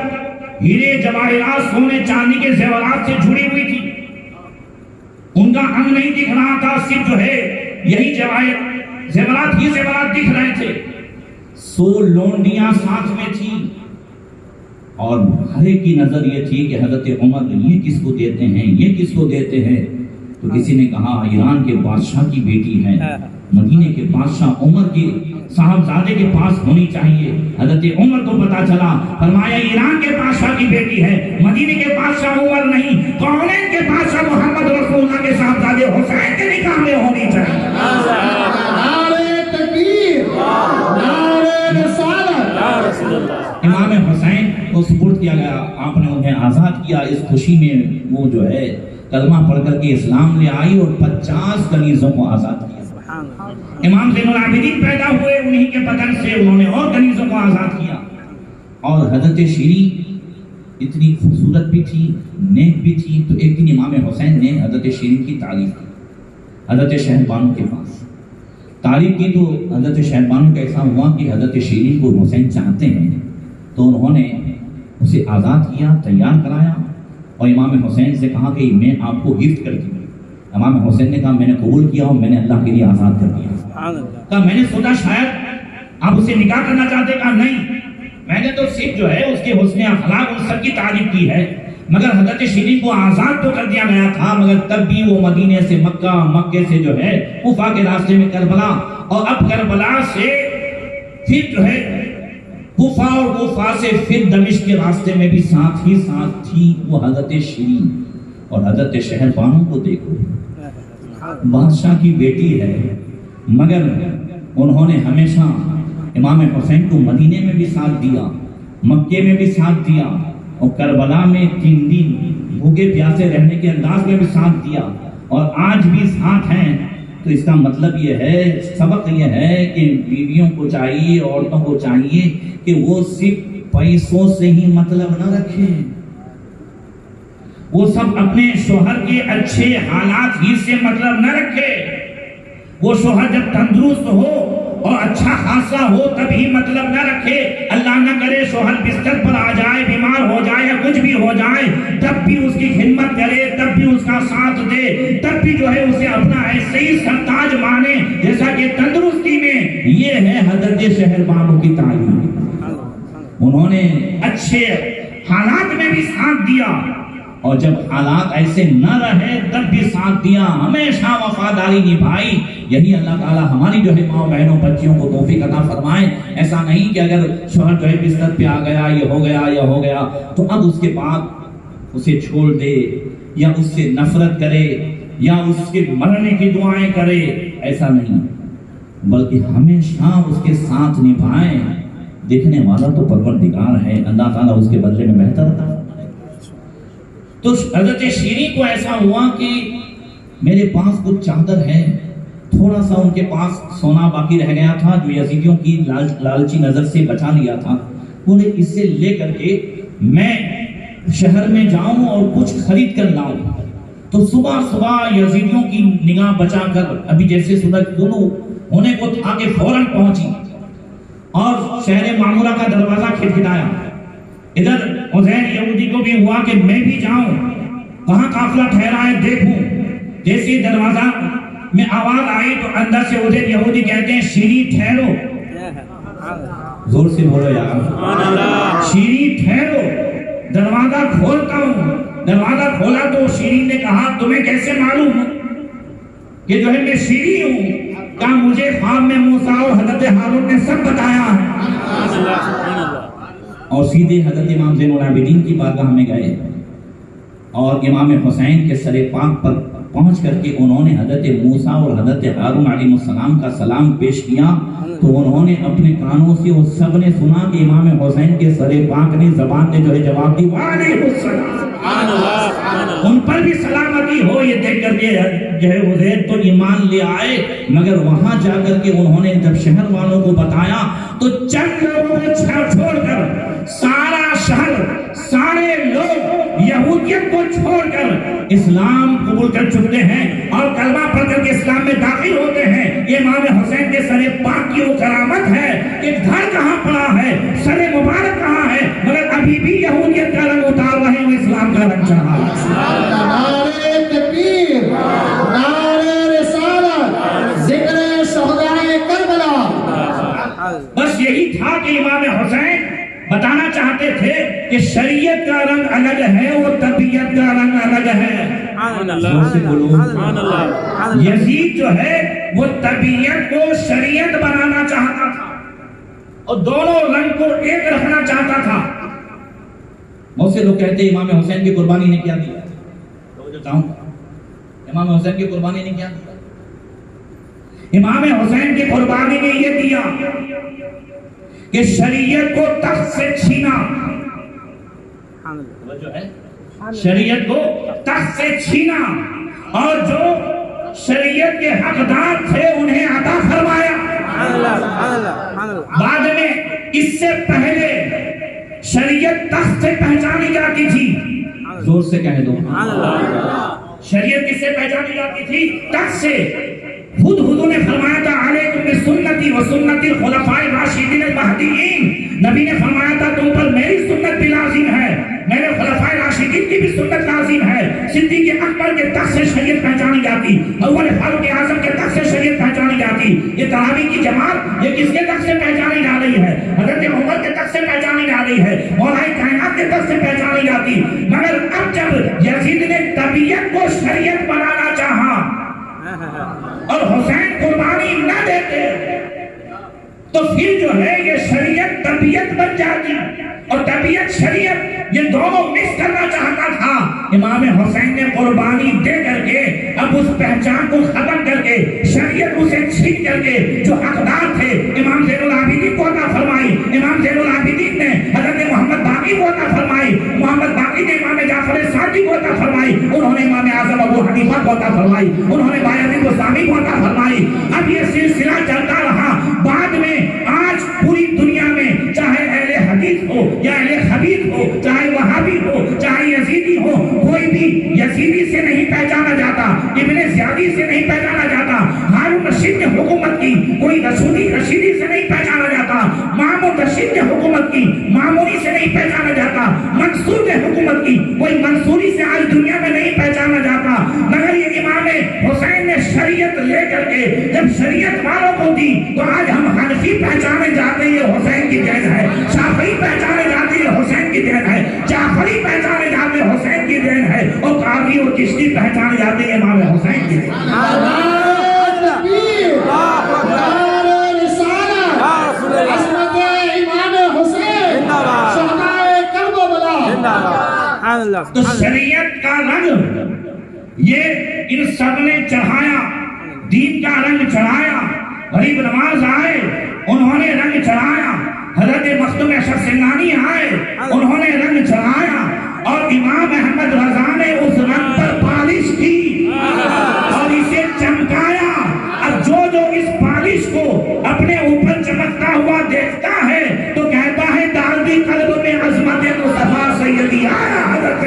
ہیرے جواہرات سونے چاندی کے زیورات سے جڑی ہوئی تھی. ان کا انگ نہیں دکھ رہا تھا، صرف جو ہے یہی زیورات ہی زیورات دکھ رہے تھے. 100 لونڈیاں ساتھ میں تھی اور ہر ایک کی نظر یہ تھی کہ حضرت عمر یہ کس کو دیتے ہیں، یہ کس کو دیتے ہیں. تو کسی نے کہا ایران کے بادشاہ کی بیٹی ہے، مدینے کے بادشاہ عمر کے صاحبزادے کے پاس ہونی چاہیے. حضرت عمر کو پتا چلا، فرمایا ایران کے بادشاہ کی بیٹی ہے، مدینے کے بادشاہ عمر نہیں، کونین کے بادشاہ محمد رسول اللہ کے صاحبزادے حسین کے نکاح میں ہونی چاہیے. نعرہ تکبیر، نعرہ رسالت. امام حسین کو سپرد کیا گیا، آپ نے انہیں آزاد کیا. اس خوشی میں وہ جو ہے کلمہ پڑھ کر کے اسلام لے آئی اور 50 کنیزوں کو آزاد کیا. امام زین العابدین پیدا ہوئے، انہی کے بدن سے انہوں نے اور کنیزوں کو آزاد کیا. اور حضرت شیرین اتنی خوبصورت بھی تھی، نیک بھی تھی. تو ایک دن امام حسین نے حضرت شیرین کی تعریف کی حضرت شہر بانو کے پاس. تعریف کی تو حضرت شہر بانو کا ایسا ہوا کہ حضرت شیرین کو حسین چاہتے ہیں، تو انہوں نے اسے آزاد کیا، تیار کرایا اور امام حسین سے کہا کہ میں آپ کو گفٹ کر دوں. امام حسین نے کہا میں نے قبول کیا اور میں نے اللہ کے لیے آزاد کر دیا. کہا میں نے سوچا شاید آپ اسے نکاح کرنا چاہتے. کہا نہیں، میں نے تو صرف جو ہے اس کے حسن اخلاق ان سب کی تعریف کی ہے، مگر حضرت شیرین کو آزاد تو کر دیا گیا تھا، مگر تب بھی وہ مدینے سے مکہ، مکے سے جو ہے کوفہ کے راستے میں کربلا، اور اب کربلا سے پھر جو ہے کوفہ، اور کوفہ سے پھر دمشق کے راستے میں بھی ساتھ ہی ساتھ تھی وہ حضرت شیرین. اور حضرت شہر بانو کو دیکھو، بادشاہ کی بیٹی ہے، مگر انہوں نے ہمیشہ امام حسین کو مدینے میں بھی ساتھ دیا، مکے میں بھی ساتھ دیا، اور کربلا میں 3 دن بھوکے پیاسے رہنے کے انداز میں بھی ساتھ دیا، اور آج بھی ساتھ ہیں. تو اس کا مطلب یہ ہے، سبق یہ ہے کہ بیویوں کو چاہیے، عورتوں کو چاہیے کہ وہ صرف پیسوں سے ہی مطلب نہ رکھیں، وہ سب اپنے شوہر کے اچھے حالات ہی سے مطلب نہ رکھے. وہ شوہر جب تندرست ہو اور اچھا خاصا ہو تب ہی مطلب نہ رکھے. اللہ نہ کرے شوہر بستر پر آ جائے، بیمار ہو جائے یا کچھ بھی ہو جائے، تب بھی اس کی خدمت کرے، تب بھی اس کا ساتھ دے، تب بھی جو ہے اسے اپنا ایسے ہی سرتاج مانے جیسا کہ تندرستی میں. یہ ہے حضرت شہر بانو کی تعلیم. انہوں نے اچھے حالات میں بھی ساتھ دیا، اور جب حالات ایسے نہ رہے تب بھی ساتھ دیا، ہمیشہ وفاداری نبھائی. یہی اللہ تعالیٰ ہماری جو ہے ماں بہنوں بچیوں کو توفیق عطا فرمائے. ایسا نہیں کہ اگر شوہر جو ہے بستر پہ آ گیا، یہ ہو گیا تو اب اس کے بعد اسے چھوڑ دے یا اس سے نفرت کرے یا اس کے مرنے کی دعائیں کرے. ایسا نہیں، بلکہ ہمیشہ اس کے ساتھ نبھائیں. دیکھنے والا تو پروردگار ہے، اللہ تعالیٰ اس کے بدلے میں بہتر عطا فرمائے. تو حضرت شیرین کو ایسا ہوا کہ میرے پاس کچھ چادر ہے، تھوڑا سا ان کے پاس سونا باقی رہ گیا تھا جو یزیدیوں کی لالچی نظر سے بچا لیا تھا. انہیں اس سے لے کر کے میں شہر میں جاؤں اور کچھ خرید کر لاؤں. تو صبح صبح یزیدیوں کی نگاہ بچا کر، ابھی جیسے سورج دونوں ہونے کو تھا کہ فوراً پہنچی اور شہر معمورہ کا دروازہ کھٹکھٹایا. ادھر عزیر یہودی کو بھی ہوا کہ میں بھی جاؤں, کہاں قافلہ ٹھہرا ہے دیکھوں. جیسے دروازہ میں آواز آئی تو اندر سے عزیر یہودی کہتے ہیں شیری ٹھہرو. زور سے بولو یار, شیری ٹھہرو, دروازہ کھولتا ہوں. دروازہ کھولا تو شیری نے کہا تمہیں کیسے معلوم کہ جو ہے میں شیری ہوں؟ کہا مجھے خواب میں موسیٰ اور حضرت ہارون نے سب بتایا ہے. اور سیدھے حضرت امام زین العابدین کی بارگاہ میں گئے اور امام حسین کے سر پاک پر پہنچ کر کے انہوں نے حضرت موسیٰ اور حضرت ہارون علیہ السلام کا سلام پیش کیا. تو انہوں نے اپنے کانوں سے وہ سب نے سنا کہ امام حسین کے سر پاک نے زبان نے جو ہے جواب دی وعلیہ السلام, ان پر بھی سلامتی ہو. یہ دیکھ کر کے جو ہے عزیر تو ایمان لے آئے, مگر وہاں جا کر کے انہوں نے جب شہر والوں کو بتایا تو چند لوگوں کو چھوڑ کر سارا شہر, سارے لوگ یہودیت کو چھوڑ کر اسلام قبول کر چکتے ہیں اور کلمہ پڑھ کر کے اسلام میں داخل ہوتے ہیں. یہ امام حسین کے سر پاک کی وہ کرامت ہے کہ گھر کہاں پڑا ہے, سر مبارک کہاں ہے, مگر ابھی بھی یہودیت کا رنگ اتار رہے ہیں, اسلام کا رنگ چڑھا رہے ہیں. نعرہ تکبیر, نعرہ رسالت, ذکر شہدائے کربلا. بس یہی تھا کہ امام حسین بتانا چاہتے تھے کہ شریعت کا رنگ الگ ہے, وہ طبیعت کا رنگ الگ ہے. یزید جو ہے وہ طبیعت کو شریعت بنانا چاہتا تھا اور دونوں رنگ کو ایک رکھنا چاہتا تھا. بہت سے لوگ کہتے ہیں امام حسین کی قربانی نے کیا دیا, امام حسین کی قربانی نے کیا دیا؟ امام حسین کی قربانی نے یہ دیا کہ شریعت کو تخت سے چھینا, شریعت کو تخت سے چھینا اور جو شریعت کے حقدار تھے انہیں عطا فرمایا. بعد میں اس سے پہلے شریعت تخت سے پہچانی جاتی تھی. زور سے کہہ دو شریعت کس سے پہچانی جاتی تھی؟ تخت سے. خود حضور نے فرمایا تھا علیکم بسنتی و سنت الخلفاء الراشدین المہدیین. نبی نے فرمایا تھا تم پر میری سنت بھی لازم ہے, میرے خلفاء راشدین کی بھی سنت لازم ہے. صدیق اکبر کے تخت سے شریعت پہچانی جاتی, اول فاروق اعظم کے تخت سے شریعت پہچانی جاتی. یہ تراویح کی جماعت یہ کس کے تخت سے پہچانی جا رہی ہے؟ حضرت عمر کے تخت سے پہچانی جا رہی ہے, مولا کائنات کے تخت سے پہچانی جاتی. مگر اب جب یزید نے طبیعت کو شریعت بنانا چاہا اور حسین قربانی نہ دیتے تو پھر جو ہے یہ شریعت طبیعت بن جاتی اور طبیعت شریعت یہ دونوں مکس کرنا چاہتا تھا. امام حسین نے قربانی دے کر کے اب اس پہچان کو ختم کر کے شریعت اسے چھین کر کے جو حقدار تھے امام زین العابدین کو عطا فرمائی. امام زین العابدین نے حضرت محمد باقی کو عطا فرمائی, محمد باقی نے امام جعفر صادق کو عطا فرمائی, انہوں نے امام اعظم ابو حنیفہ کو عطا فرمائی, انہوں نے بایزید بستامی کو عطا فرمائی. اب یہ سلسلہ چلتا رہا. بعد میں آج پوری دنیا میں چاہے اہل حدیث ہو یا اہل خبیث ہو, چاہے وہابی ہو چاہے یزیدی ہو, کوئی بھی یزیدی سے نہیں پہچانا جاتا, ابن زیادی سے نہیں پہچانا جاتا, ہارون رشید نے حکومت کی کوئی رشیدی سے نہیں پہچانا جاتا, مامون رشید نے حکومت کی مامونی سے نہیں پہچانا جاتا, منصور نے حکومت کی کوئی منصوری سے آج دنیا میں نہیں پہچانا جاتا. مگر یہ امام حسین نے شریعت لے کر کے جب شریعت والوں کو دی تو آج ہم حنفی پہچانے جاتے ہیں یہ حسین کی دین ہے, شافعی پہچانے جاتے ہیں حسین کی دین ہے, جعفری پہچانے جاتے ہیں حسین کی دین ہے, اور قاضی اور چشتی پہچانے جاتے ہیں امام حسین کی دین. تو شریعت کا رنگ یہ ان سب نے چڑھایا, دین کا رنگ چڑھایا. غریب نواز آئے انہوں نے رنگ چڑھایا, حضرت مخدوم اشرف سنانی آئے انہوں نے رنگ چڑھایا, اور امام احمد رضا نے اس رنگ پر پالش کی اور اسے چمکایا. اب جو اس پالش کو اپنے اوپر چمکتا ہوا دیکھتا ہے تو کہتا ہے ڈال دی قلب میں عظمت مصطفیٰ سیدی آیا حضرت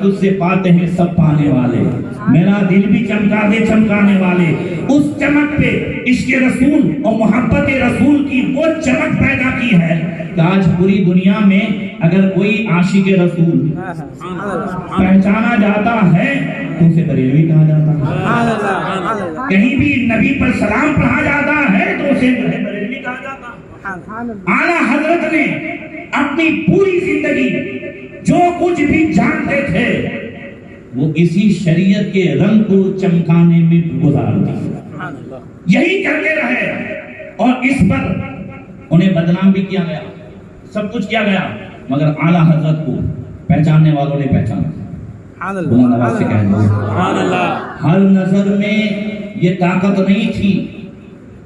تجھ سے پاتے ہیں سب پانے والے، میرا دل بھی چمکا دے چمکانے والے۔ اس چمک پہ عشق رسول اور محبت رسول کی وہ چمک پیدا کی ہے کہ آج پوری دنیا میں اگر کوئی عاشق رسول پہچانا جاتا ہے تو اسے بریلوی کہا جاتا ہے، کہیں بھی نبی پر سلام پڑھا جاتا ہے تو اسے بریلوی کہا جاتا ہے۔ اعلیٰ حضرت نے اپنی پوری زندگی جو کچھ بھی جانتے تھے وہ اسی شریعت کے رنگ کو چمکانے میں گزار دیا، یہی کرتے رہے، اور اس پر انہیں بدنام بھی کیا گیا، سب کچھ کیا گیا، مگر اعلیٰ حضرت کو پہچاننے والوں نے پہچانا۔ بلند آواز سے کہہ دو، ہر نظر میں یہ طاقت نہیں تھی،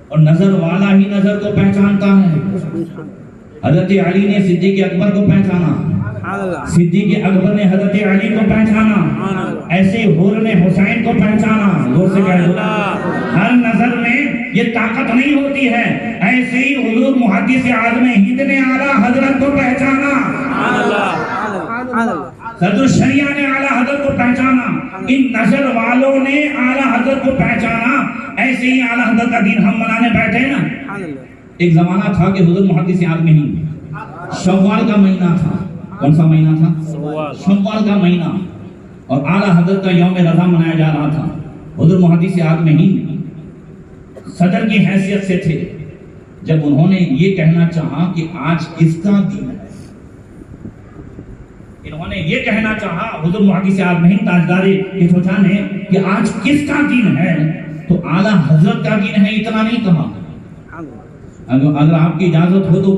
اور نظر والا ہی نظر کو پہچانتا ہے۔ حضرت علی نے صدیق اکبر کو پہچانا، صدیق اکبر نے حضرت علی کو پہچانا، ایسے حور نے حسین کو پہچانا۔ زور سے کہہ دو، ہر نظر میں یہ طاقت نہیں ہوتی ہے، ایسے ہی حضور محدث اعظم ہند نے اعلیٰ حضرت کو پہچانا، صدر الشریعہ نے اعلیٰ حضرت کو پہچانا، ان نظر والوں نے اعلیٰ حضرت کو پہچانا۔ ایسے ہی اعلیٰ حضرت کا دین ہم منانے بیٹھے ہیں نا۔ ایک زمانہ تھا کہ حضور محدث اعظم ہند شوال کا مہینہ تھا۔ کون سا مہینہ تھا؟ شوال کا مہینہ، اور اعلیٰ حضرت کا یوم رضا منایا جا رہا تھا۔ حضور محدث اعظم ہند صدر کی حیثیت سے تھے، جب انہوں نے یہ کہنا چاہا کہ آج کس کا دن ہے، انہوں نے یہ کہنا چاہا حضور محدث اعظم ہند تاجدار خواجہ نے کہ آج کس کا دن ہے، تو اعلیٰ حضرت کا دن ہے اتنا نہیں کہا۔ اگر آپ کی اجازت ہو تو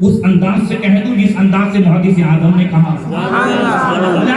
اس انداز سے کہہ دوں جس انداز سے محدث اعظم نے کہا،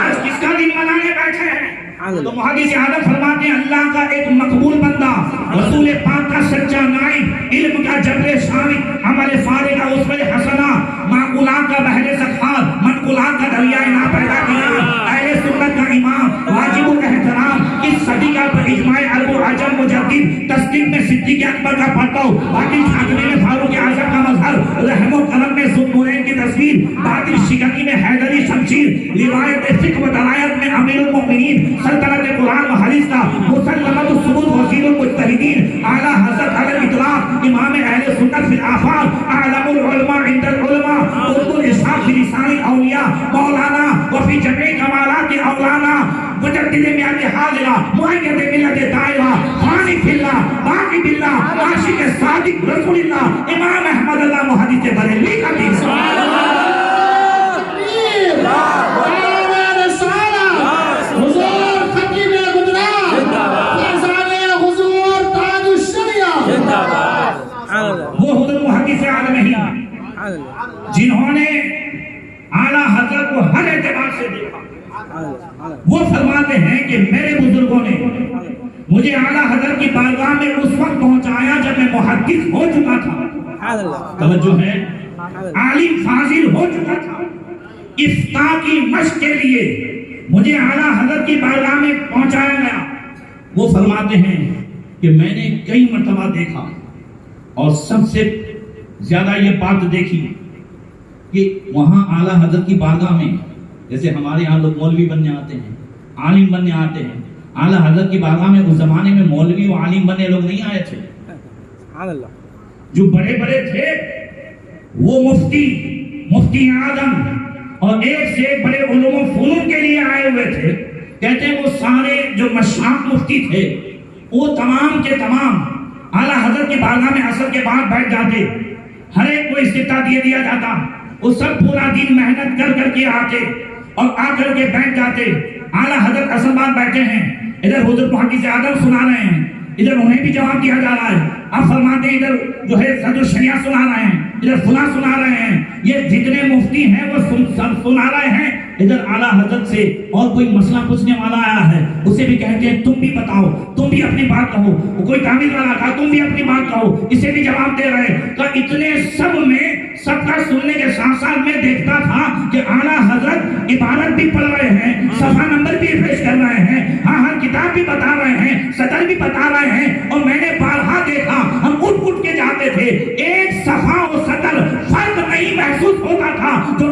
آج کس کا دن منانے بیٹھے ہیں، تو محدث اعظم فرماتے ہیں اللہ کا ایک مقبول بندہ، رسول پاک کا سچا نائب، علم کا جبر شامل، عمل فارغ کا اسوہ حسنہ، معقولات کا بحر سخار، منقولات کا دریا نا پیدا کیا، اہل سنت کا امام، واجب الاحترام، اس صدی کا اجماع عرب و عجم مجدد، تصدیق میں صدیق اکبر کا پرتو، باطل چھانکنے میں فاروق اعظم کا مظہر، رحم و کرم میں ذوالنورین کی تصویر، باطل شکنی میں حیدری شمشیر، روایت فقہ و دلائل میں امیر المؤمنین، سلطنت قرآن و حدیث کا مسلمت الثبوت وزیر المجتہدین، اعلیٰ حضرت علی الاطلاق، امام اہل سنت فی الآفاق، اعلم العلماء عند العلماء، قطب الاسحاق فی لسان الاولیاء، مولانا وفی جميع کمالات اولانا، مجدد میعاد حاضرہ، معید ملت دائرہ، فانی فی اللہ، باقی باللہ، عاشق صادق رسول اللہ، امام احمد اللہ محدث بریلوی کا دین۔ وہ حضور محدث اعظم ہند جنہوں نے اعلیٰ حضرت کو ہر اعتبار سے دیکھا، وہ فرماتے ہیں کہ میرے بزرگوں نے مجھے اعلیٰ حضرت کی بارگاہ میں اس وقت پہنچایا جب میں محدث ہو چکا تھا، توجہ ہے، عالم فاضل ہو چکا تھا، افتاء کی مشق کے لیے مجھے اعلیٰ حضرت کی بارگاہ میں پہنچایا گیا۔ وہ فرماتے ہیں کہ میں نے کئی مرتبہ دیکھا، اور سب سے زیادہ یہ بات دیکھی کہ وہاں اعلیٰ حضرت کی بارگاہ میں، جیسے ہمارے یہاں لوگ مولوی بننے آتے ہیں، عالم بننے آتے ہیں، اعلیٰ حضرت کی بارگاہ میں اس زمانے میں مولوی و عالم بننے لوگ نہیں آئے تھے، جو بڑے بڑے تھے وہ مفتی اعظم اور ایک سے ایک بڑے علوم و فنون کے لیے آئے ہوئے تھے۔ کہتے ہیں وہ سارے جو مشاق مفتی تھے وہ تمام کے تمام اعلیٰ حضرت کی بارگاہ میں عصر کے بعد بیٹھ جاتے، ہر ایک کو استفتاء دیا جاتا، وہ سب پورا دن محنت کر کے آتے اور آ کر کے بیٹھ جاتے۔ اعلیٰ حضرت عصر بعد بیٹھے ہیں، ادھر حضور محدث اعظم سنا رہے ہیں، ادھر انہیں بھی جواب دیا جا رہا ہے، آپ فرماتے ہیں ادھر جو ہے صدر الشریعہ سنا رہے ہیں، ادھر فلاں سنا رہے ہیں، یہ جتنے مفتی ہیں وہ سنا رہے ہیں، ادھر اعلیٰ حضرت سے اور کوئی مسئلہ پوچھنے والا آیا ہے، اسے بھی کہتے ہیں تم بھی بتاؤ، تم بھی اپنی بات کہو، کوئی تعمیر والا کہا تم بھی اپنی بات کہو، اسے بھی جواب دے رہے کہ اتنے سب میں سب کا سننے کے ساتھ ساتھ میں دیکھتا تھا کہ اعلیٰ حضرت عبارت بھی پڑھ رہے ہیں، صفحہ نمبر بھی پیش کر رہے ہیں، ہر کتاب بھی بتا رہے ہیں، سطر بھی بتا رہے ہیں، اور میں نے بارہا دیکھا ہم اٹھ کے جاتے تھے، ایک صفحہ اور سطر فرق نہیں محسوس ہوتا تھا، جو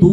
2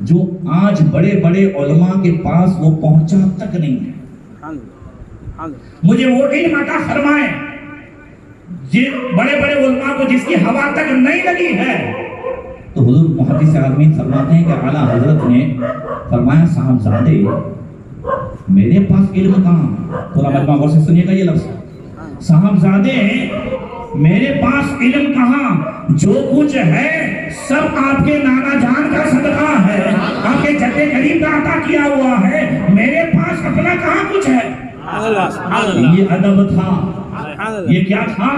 جو آج بڑے بڑے علماء کے پاس وہ پہنچا تک نہیں ہے. مجھے وہ علم عطا فرمائے بڑے بڑے علماء کو جس کی ہوا تک نہیں لگی ہے. تو حضور محدث عالمین فرماتے ہیں کہ اعلیٰ حضرت نے فرمایا صاحبزادے میرے پاس علم کہاں. پورا مجمع غور سے سنیے گا یہ لفظ, صاحبزادے میرے پاس علم کہاں, جو کچھ ہے سب آپ کے نانا جان کا صدقہ ہے, آپ کے جد کریم کا عطا کیا ہوا ہے, میرے پاس اپنا کہاں کچھ ہے. یہ ادب تھا, یہ کیا تھا,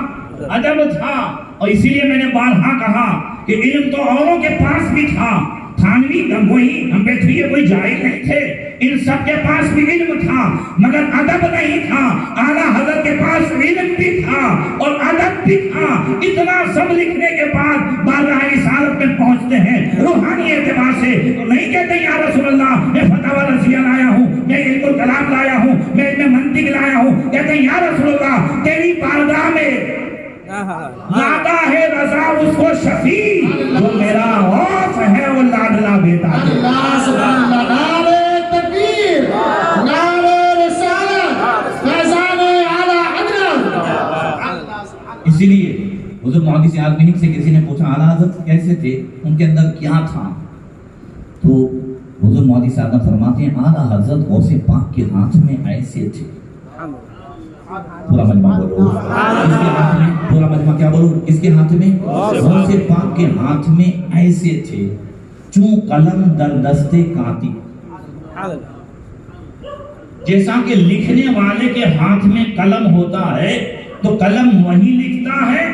ادب تھا. اور اسی لیے میں نے بارہا کہا کہ علم تو اوروں کے پاس بھی تھا, تھانوی گنگوئی امبیڈکر کوئی جاہل نہیں تھے, ان سب کے پاس بھی علم تھا مگر ادب نہیں تھا. اعلیٰ حضرت کے پاس علم بھی تھا اور ادب بھی تھا. اتنا سب لکھنے کے بعد بارگاہ رسالت میں پہنچتے ہیں روحانی اعتبار سے تو نہیں کہتے یا رسول اللہ میں فتاوی رضیہ لایا ہوں, میں علم الکلام لایا ہوں, میں علم منطق لایا ہوں. کہتے ہیں یا رسول اللہ تیری بارگاہ میں لاتا ہے رضا اس کو شفیع, جو میرا خوف ہے وہ لاڈلا بیٹا ہے. اللہ سبحان اللہ. نعرہ تکبیر, نعرہ رسالت, فیضان اعلیٰ حضرت. اسی لیے حضور محدث عالمین سے کسی نے پوچھا اعلیٰ حضرت کیسے تھے, ان کے اندر کیا تھا, تو حضور محدث عالمین فرماتے ہیں اعلیٰ حضرت غوث پاک کے ہاتھ میں ایسے تھے. پورا مجمع بولو, اس کے ہاتھ میں, پورا مجمع کیا بولو, اس کے ہاتھ میں, غوث پاک کے ہاتھ میں ایسے تھے چون قلم در دستے کاتب. جیسا کہ لکھنے والے کے ہاتھ میں قلم ہوتا ہے تو قلم وہی لکھتا ہے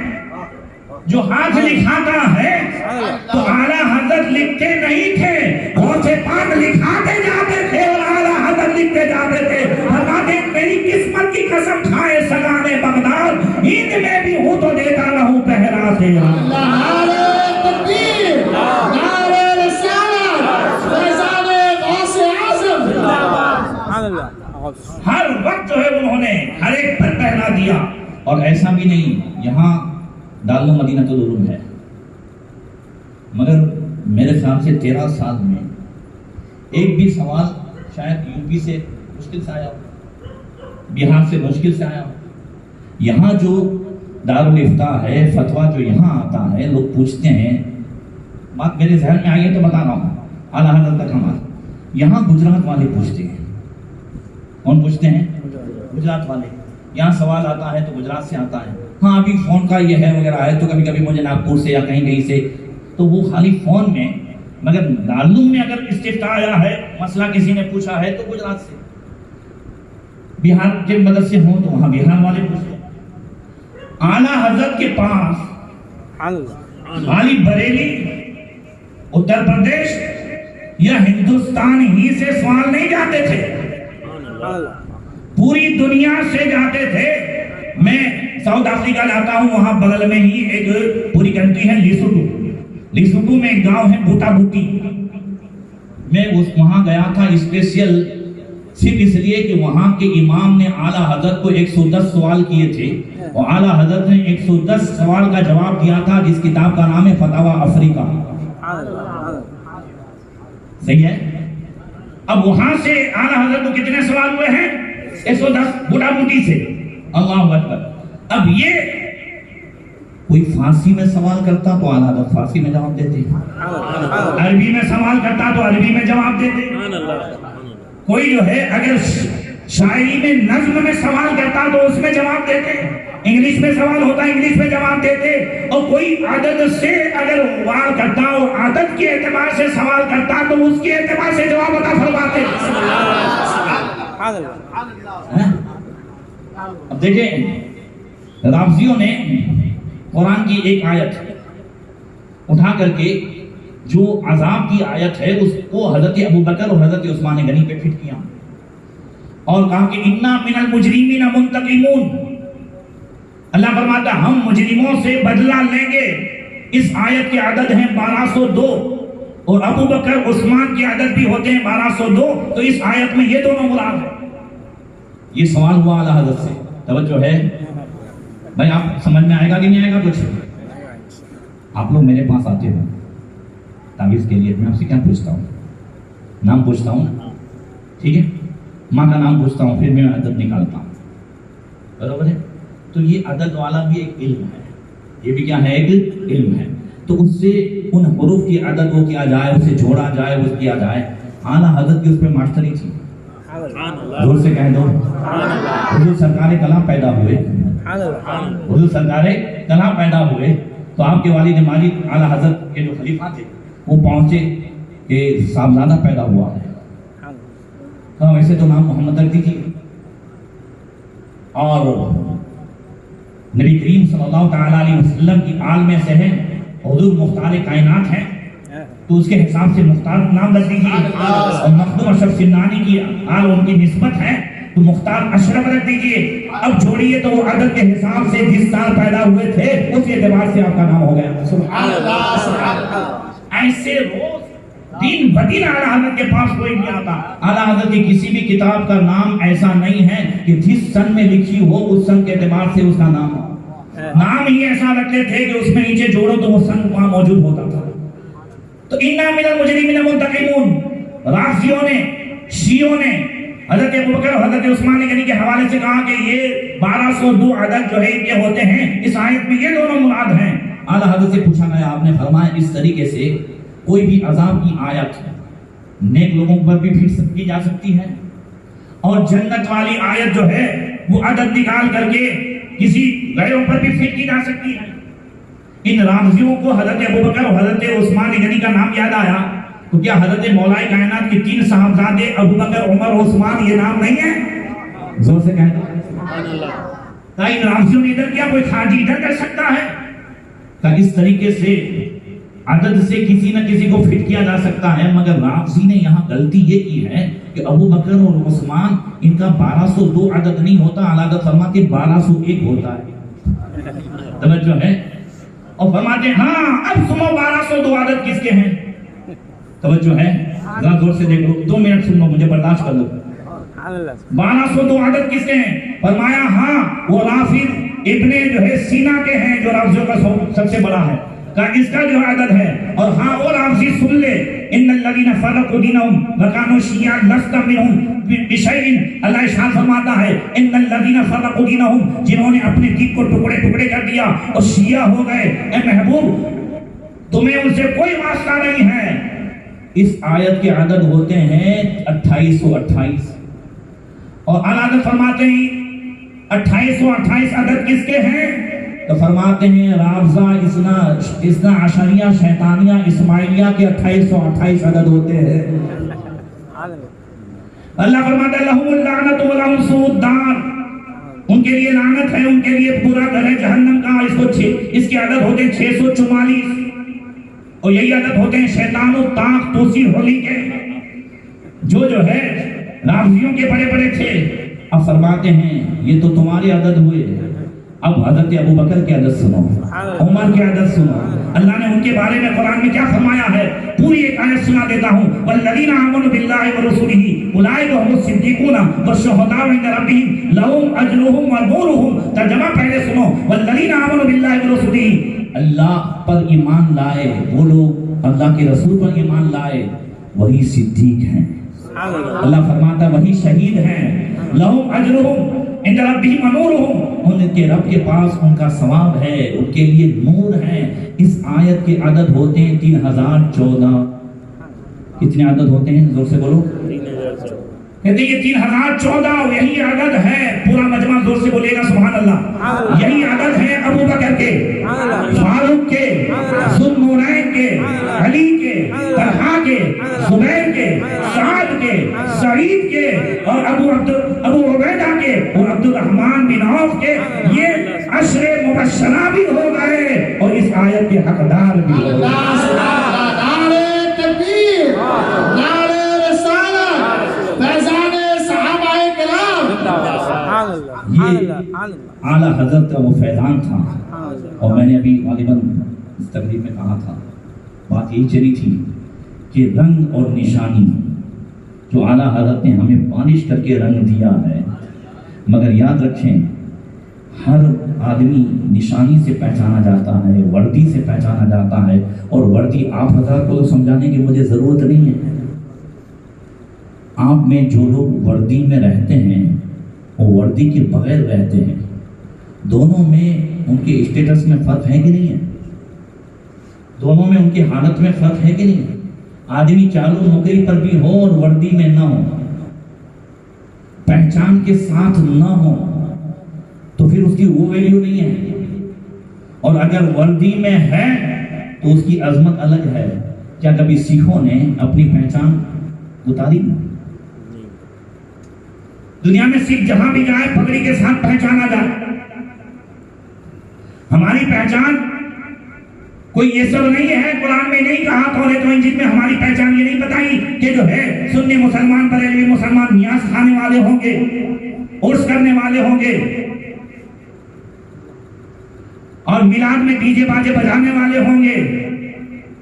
جو ہاتھ لکھاتا ہے. تو اعلیٰ حضرت لکھتے نہیں تھے, غوث پاک لکھاتے جاتے تھے اور اعلیٰ حضرت لکھتے جاتے تھے. فرماتے ہیں میری قسمت کی قسم کھائے سگانے بغداد, ہند میں بھی ہوں تو دیتا رہوں پہرا تیرا. نعرہ تکبیر, نعرہ رسالت, فیضان غوث اعظم. ہر وقت جو ہے انہوں نے ہر ایک پر پہنا دیا. اور ایسا بھی نہیں یہاں دارالعلوم مدینہ العلوم ہے, مگر میرے خیال سے 13 سال میں ایک بھی سوال شاید یو پی سے مشکل سے آیا ہو, بہار سے مشکل سے آیا ہو. یہاں جو دارالفتاء ہے, فتویٰ جو یہاں آتا ہے, لوگ پوچھتے ہیں, بات میرے ذہن میں آئی ہے تو بتا رہا ہوں, اعلیٰ حضرت تک ہمارا یہاں گجرات والے پوچھتے ہیں. کون پوچھتے ہیں؟ گجرات والے. یہاں سوال آتا ہے تو گجرات سے آتا ہے, ہاں ابھی فون کا یہ ہے وغیرہ ہے, تو کبھی کبھی مجھے ناگپور سے یا کہیں کہیں سے, تو وہ خالی فون میں. مگر دارالعلوم میں اگر استفتاء آیا ہے, مسئلہ کسی نے پوچھا ہے تو گجرات سے. بہار کے مدرسے ہوں تو وہاں بہار والے پوچھتے ہیں. اعلیٰ حضرت کے پاس خالی بریلی, اتر پردیش یا ہندوستان ہی سے سوال نہیں جاتے تھے, پوری دنیا سے جاتے تھے. میں ساؤتھ افریقہ جاتا ہوں, وہاں بغل میں ہی ایک پوری کنٹری ہے لیسوٹو. لیسوٹو میں ایک گاؤں ہے بوٹا بوٹی. میں وہاں گیا تھا اسپیشل صرف اس لیے کہ وہاں کے امام نے اعلیٰ حضرت کو 110 سوال کیے تھے اور اعلیٰ حضرت نے 110 سوال کا جواب دیا تھا, جس کتاب کا نام ہے فتاوی افریقہ. صحیح ہے. اب وہاں سے اعلیٰ حضرت کو کتنے سوال ہوئے ہیں؟ 110 بوٹا بوٹی سے. اللہ اکبر. اب یہ کوئی فارسی میں سوال کرتا تو اعلیٰ حضرت فارسی میں جواب دیتے, عربی میں سوال کرتا تو عربی میں جواب دیتے. کوئی جو ہے اگر شاعری میں نظم میں سوال کرتا تو اس میں جواب دیتے, انگلش میں سوال ہوتا انگلش میں جواب دیتے. اور کوئی عدد سے اگر سوال کرتا اور عدد کے اعتبار سے سوال کرتا تو اس کے اعتبار سے جواب عطا فرماتے. اب دیکھیں رافضیوں نے قرآن کی ایک آیت اٹھا کر کے جو عذاب کی آیت ہے اس کو حضرت ابوبکر اور حضرت عثمان غنی پہ فٹ کیا اور کہا کہ انا من المجرمین منتقمون. اللہ فرماتا ہم مجرموں سے بدلہ لیں گے. اس آیت کے عدد ہیں 1202 اور ابوبکر عثمان کے عدد بھی ہوتے ہیں 1202. تو اس آیت میں یہ دونوں مراد ہیں. یہ سوال ہوا اعلیٰ حضرت سے. توجہ ہے بھائی, آپ سمجھ میں آئے گا کہ نہیں آئے گا کچھ؟ آپ لوگ میرے پاس آتے ہو تعویذ کے لیے, میں آپ سے کیا پوچھتا ہوں, نام پوچھتا ہوں نا، ٹھیک ہے، ماں کا نام پوچھتا ہوں، پھر میں عدد نکالتا ہوں، برابر ہے؟ تو یہ عدد والا بھی ایک علم ہے، یہ بھی کیا ہے؟ ایک علم ہے۔ تو اس سے ان حروف کی عدد کو کیا جائے، اسے جوڑا جائے، وہ کیا جائے۔ اعلیٰ حضرت کی اس پہ ماسٹری تھی، زور سے کہہ دو، حضور سرکار کلام پیدا ہوئے، حضور سرکار کلام پیدا ہوئے تو آپ کے والد ماجد اعلیٰ حضرت کے جو خلیفہ تھے وہ پہنچے کہ صاحبزادہ پیدا ہوا ہے، کہا ویسے تو نام محمد رکھ دیجیے، اور نبی کریم صلی اللہ تعالیٰ علیہ وسلم کی آل میں سے ہے، حضور مختار کائنات ہیں تو اس کے حساب سے مختار نام رکھ دیجیے، اور مخدوم اشرف سمنانی کی آل ان کی نسبت ہے تو مختار اشرف رکھ دیجیے۔ اب جوڑیے تو وہ عدد کے حساب سے جس سال پیدا ہوئے تھے اس اعتبار سے آپ کا نام ہو گیا۔ سبحان اللہ، سبحان اللہ۔ ایسے روز دن بدن اعلیٰ حضرت کے پاس کوئی نہیں آتا۔ اعلیٰ حضرت کی کسی بھی کتاب کا نام ایسا نہیں ہے کہ جس سن میں لکھی ہو اس سن کے اعتبار سے اس کا نام ہو، نام ہی ایسا رکھتے تھے کہ اس میں نیچے جوڑو تو وہ سن وہاں موجود ہوتا تھا۔ تو انا من المجرمین منتقمون، رافضیوں نے، شیعوں نے حضرت ابوبکر اور حضرت عثمان غنی کے حوالے سے کہا کہ یہ 1202 عدد جو ہے ان کے ہوتے ہیں، اس آیت میں یہ دونوں مراد ہیں۔ اعلیٰ حضرت سے پوچھا گیا، آپ نے فرمایا اس طریقے سے کوئی بھی عذاب کی آیت نیک لوگوں پر بھی پھر کی جا سکتی ہے، اور جنت والی آیت جو ہے وہ عدد نکال کر کے کسی غیروں پر بھی فٹ کی جا سکتی ہے۔ ان رافضیوں کو حضرت ابوبکر اور حضرت عثمان غنی کا نام یاد آیا تو کیا حضرت مولا کائنات کے 3 صاحبزادے ابوبکر، عمر اور عثمان یہ نام نہیں ہے؟ زور سے کہہ دو سبحان اللہ۔ ان رافضیوں نے ادھر کیا، کوئی خارجی ادھر کر سکتا ہے؟ کہ اس طریقے سے عدد سے کسی نہ کسی کو فٹ کیا جا سکتا ہے، مگر رافضی نے یہاں غلطی یہ کی ہے کہ ابو بکر اور عثمان ان کا 1202 عدد نہیں ہوتا، اعلیٰ حضرت فرماتے 1201 ہوتا ہے، توجہ ہے، اور فرماتے ہیں ہاں اب سنو 1202 عدد کس کے ہیں، توجہ ہے، ذرا زور سے دیکھ لو، 2 منٹ سن لو، مجھے برداشت کر لو۔ 1202 عدد کس کے ہیں؟ فرمایا ہاں وہ رافض ابن جو ہے سینا کے ہیں، جو رافضیوں کا سب سے بڑا ہے، کہ اس کا جو عدد ہے، اور ہاں اور رافضی سن لے، ان الذین فرقوا دینہم وکانوا شیعا لست منہم بشیء، اللہ ارشاد فرماتا ہے ان الذین فرقوا دینہم، جنہوں نے اپنے دین کو ٹکڑے ٹکڑے کر دیا اور شیعہ ہو گئے، اے محبوب تمہیں ان سے کوئی واسطہ نہیں ہے۔ اس آیت کے عدد ہوتے ہیں 2828، اور اعلیٰ فرماتے ہیں 2828 عدد کس کے ہیں؟ تو فرماتے ہیں رافضہ اثنا عشریہ شیطانیہ اسماعیلیہ کے 2828 عدد ہوتے ہیں۔ اللہ فرماتا ہے لہم اللعنت ولہم سوء الدار، ان کے لیے لعنت ہے، ان کے لیے برا گھر ہے جہنم کا۔ اس کے عدد ہوتے ہیں 644، اور یہی عدد ہوتے ہیں شیطان و طاق توسی ہولی کے، جو ہے رافضیوں کے بڑے بڑے تھے۔ اب فرماتے ہیں یہ تو تمہارے عدد ہوئے، اب حضرت ابوبکر کے عدد سنو، عمر کے عدد سنو۔ اللہ نے ان کے بارے میں قرآن میں کیا فرمایا ہے، پوری ایک آیت سنا دیتا ہوں، والذین آمنوا باللہ ورسولہ اولئک هم الصدیقون والشہداء عند ربہم لہم اجرہم ونورہم۔ ترجمہ پہلے سنو، والذین آمنوا باللہ ورسولہ، اللہ پر ایمان لائے وہ لوگ، اللہ کے رسول پر ایمان لائے وہی صدیق ہیں، اللہ فرماتا وہی شہید ہیں، لہم اجرہم عند ربہم ونورہم، ان کے رب کے پاس ان کا ثواب ہے، ان کے لیے نور ہے۔ اس آیت کے عدد ہوتے ہیں 3014۔ کتنے عدد ہوتے ہیں؟ زور سے بولو، کہتے ہیں یہ 3014 یہی عدد ہے، پورا مجمع زور سے بولے گا سبحان اللہ، یہی عدد ہے ابو بکر کے، فاروق کے، ذو النورین کے، علی کے، طلحہ کے، زبیر کے، سعد کے، سعید کے، اور ابو عبیدہ کے، اور عبد الرحمن بن عوف کے، یہ 10 مبشرہ بھی ہو گئے اور اس آیت کے حقدار بھی ہو گئے۔ نعرہ تکبیر، نعرہ رسالت، فیضان صحابہ کرام۔ یہ اعلیٰ حضرت کا وہ فیضان تھا، اور میں نے ابھی غالباً اس تقریب میں کہا تھا، بات یہی چلی تھی کہ رنگ اور نشانی جو اعلیٰ حضرت نے ہمیں پالش کر کے رنگ دیا ہے، مگر یاد رکھیں ہر آدمی نشانی سے پہچانا جاتا ہے، وردی سے پہچانا جاتا ہے، اور وردی آپ حضرات کو سمجھانے کی مجھے ضرورت نہیں ہے، آپ میں جو لوگ وردی میں رہتے ہیں وہ وردی کے بغیر رہتے ہیں، دونوں میں ان کے اسٹیٹس میں فرق ہے کہ نہیں ہے؟ دونوں میں ان کی حالت میں فرق ہے کہ نہیں ہے؟ آدمی چالو نوکری پر بھی ہو اور وردی میں نہ ہو، پہچان کے ساتھ نہ ہو، تو پھر اس کی وہ ویلیو نہیں ہے، اور اگر وردی میں ہے تو اس کی عظمت الگ ہے۔ کیا کبھی سکھوں نے اپنی پہچان اتاری؟ دنیا میں سکھ جہاں بھی جائے پگڑی کے ساتھ پہچانا جائے۔ ہماری پہچان کوئی یہ سب نہیں ہے، قرآن میں نہیں کہا، توریت و انجیل میں ہماری پہچان یہ نہیں بتائی کہ جو ہے سنی مسلمان بریلوی مسلمان نیاز کھانے والے ہوں گے، عرس کرنے والے ہوں گے، اور میلاد میں ڈی جے باجے بجانے والے ہوں گے۔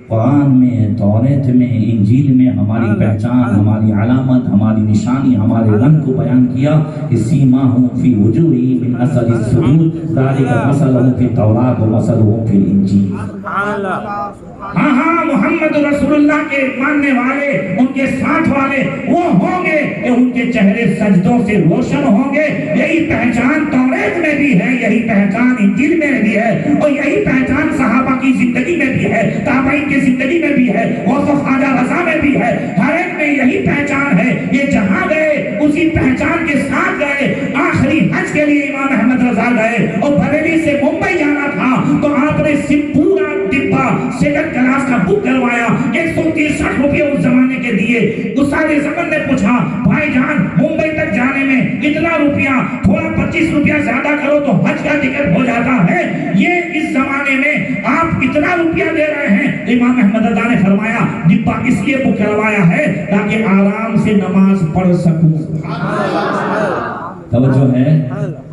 قرآن میں، توریت میں، انجیل میں ہماری پہچان، ہماری علامت، ہماری نشانی، ہمارے رنگ کو بیان کیا کہ سیماہم فی وجوہہم من اثر السجود ذالک مثلہم فی التوراۃ ومثلہم فی الانجیل۔ ہاں ہاں، محمد رسول اللہ کے ماننے والے، ان کے ساتھ والے وہ ہوں گے کہ ان کے چہرے سجدوں سے روشن ہوں گے۔ یہی پہچان توریت میں بھی ہے، یہی پہچان انجیل میں بھی ہے، اور یہی پہچان صحابہ کی زندگی میں بھی ہے، تابعین کی زندگی میں بھی ہے، غوث و خواجہ رضا میں بھی ہے، ہر ایک میں یہی پہچان ہے۔ یہ جہاں گئے اسی پہچان کے ساتھ گئے۔ آخری حج کے لیے امام احمد رضا گئے اور بریلی سے ممبئی جانا تھا تو آپ نے پورا ڈبہ سیکنڈ کلاس کا بک کروایا، 163 روپے اس زمانے کے دیے۔ استاد زمن نے پوچھا بھائی جان ممبئی تک جانے میں اتنا روپیہ، تھوڑا 25 روپیہ زیادہ کرو تو حج کا ٹکٹ ہو جاتا ہے، یہ اس زمانے میں آپ اتنا روپیہ دے رہے ہیں۔ امام احمد رضا نے فرمایا ڈبہ اس لیے بک کروایا ہے تاکہ آرام سے نماز پڑھ سکوں۔ توجہ ہے،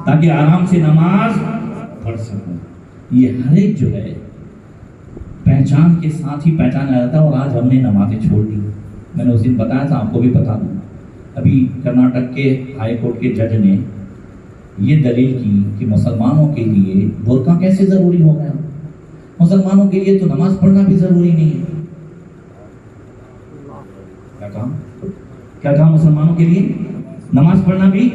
تاکہ آرام سے نماز پڑھ سکوں۔ یہ ہر ایک جو ہے پہچان کے ساتھ ہی پہچانا جاتا ہے، اور آج ہم نے نمازیں چھوڑ دی۔ میں نے اس دن بتایا تھا، آپ کو بھی بتا دوں، ابھی کرناٹک کے ہائی کورٹ کے جج نے یہ دلیل کی کہ مسلمانوں کے لیے برقع کیسے ضروری ہو گیا؟ مسلمانوں کے لیے تو نماز پڑھنا بھی ضروری نہیں ہے۔ کیا کہا مسلمانوں کے لیے نماز پڑھنا بھی،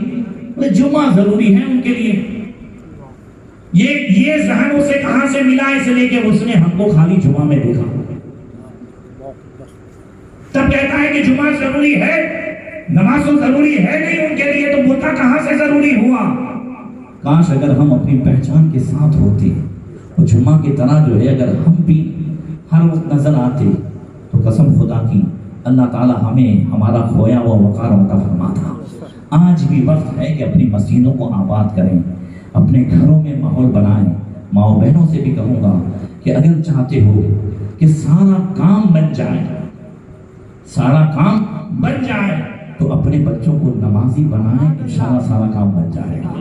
جمعہ ضروری ہے ان کے لیے۔ یہ ذہن اسے کہاں سے ملا؟ اس لیے کہ اس نے ہم کو خالی جمعہ میں دیکھا، تب کہتا ہے کہ جمعہ ضروری ہے، نماز تو ضروری ہے نہیں ان کے لیے، تو برقع کہاں سے ضروری ہوا؟ کاش اگر ہم اپنی پہچان کے ساتھ ہوتے، اور جمعہ کی طرح جو ہے اگر ہم بھی ہر وقت نظر آتے، تو قسم خدا کی اللہ تعالی ہمیں ہمارا کھویا ہوا وقار عطا فرماتا۔ آج بھی وقت ہے کہ اپنی مسجدوں کو آباد کریں، اپنے گھروں میں ماحول بنائیں۔ ماؤں بہنوں سے بھی کہوں گا کہ اگر چاہتے ہو کہ سارا کام بن جائے، سارا کام بن جائے، تو اپنے بچوں کو نمازی بنائیں، انشاءاللہ سارا کام بن جائے گا۔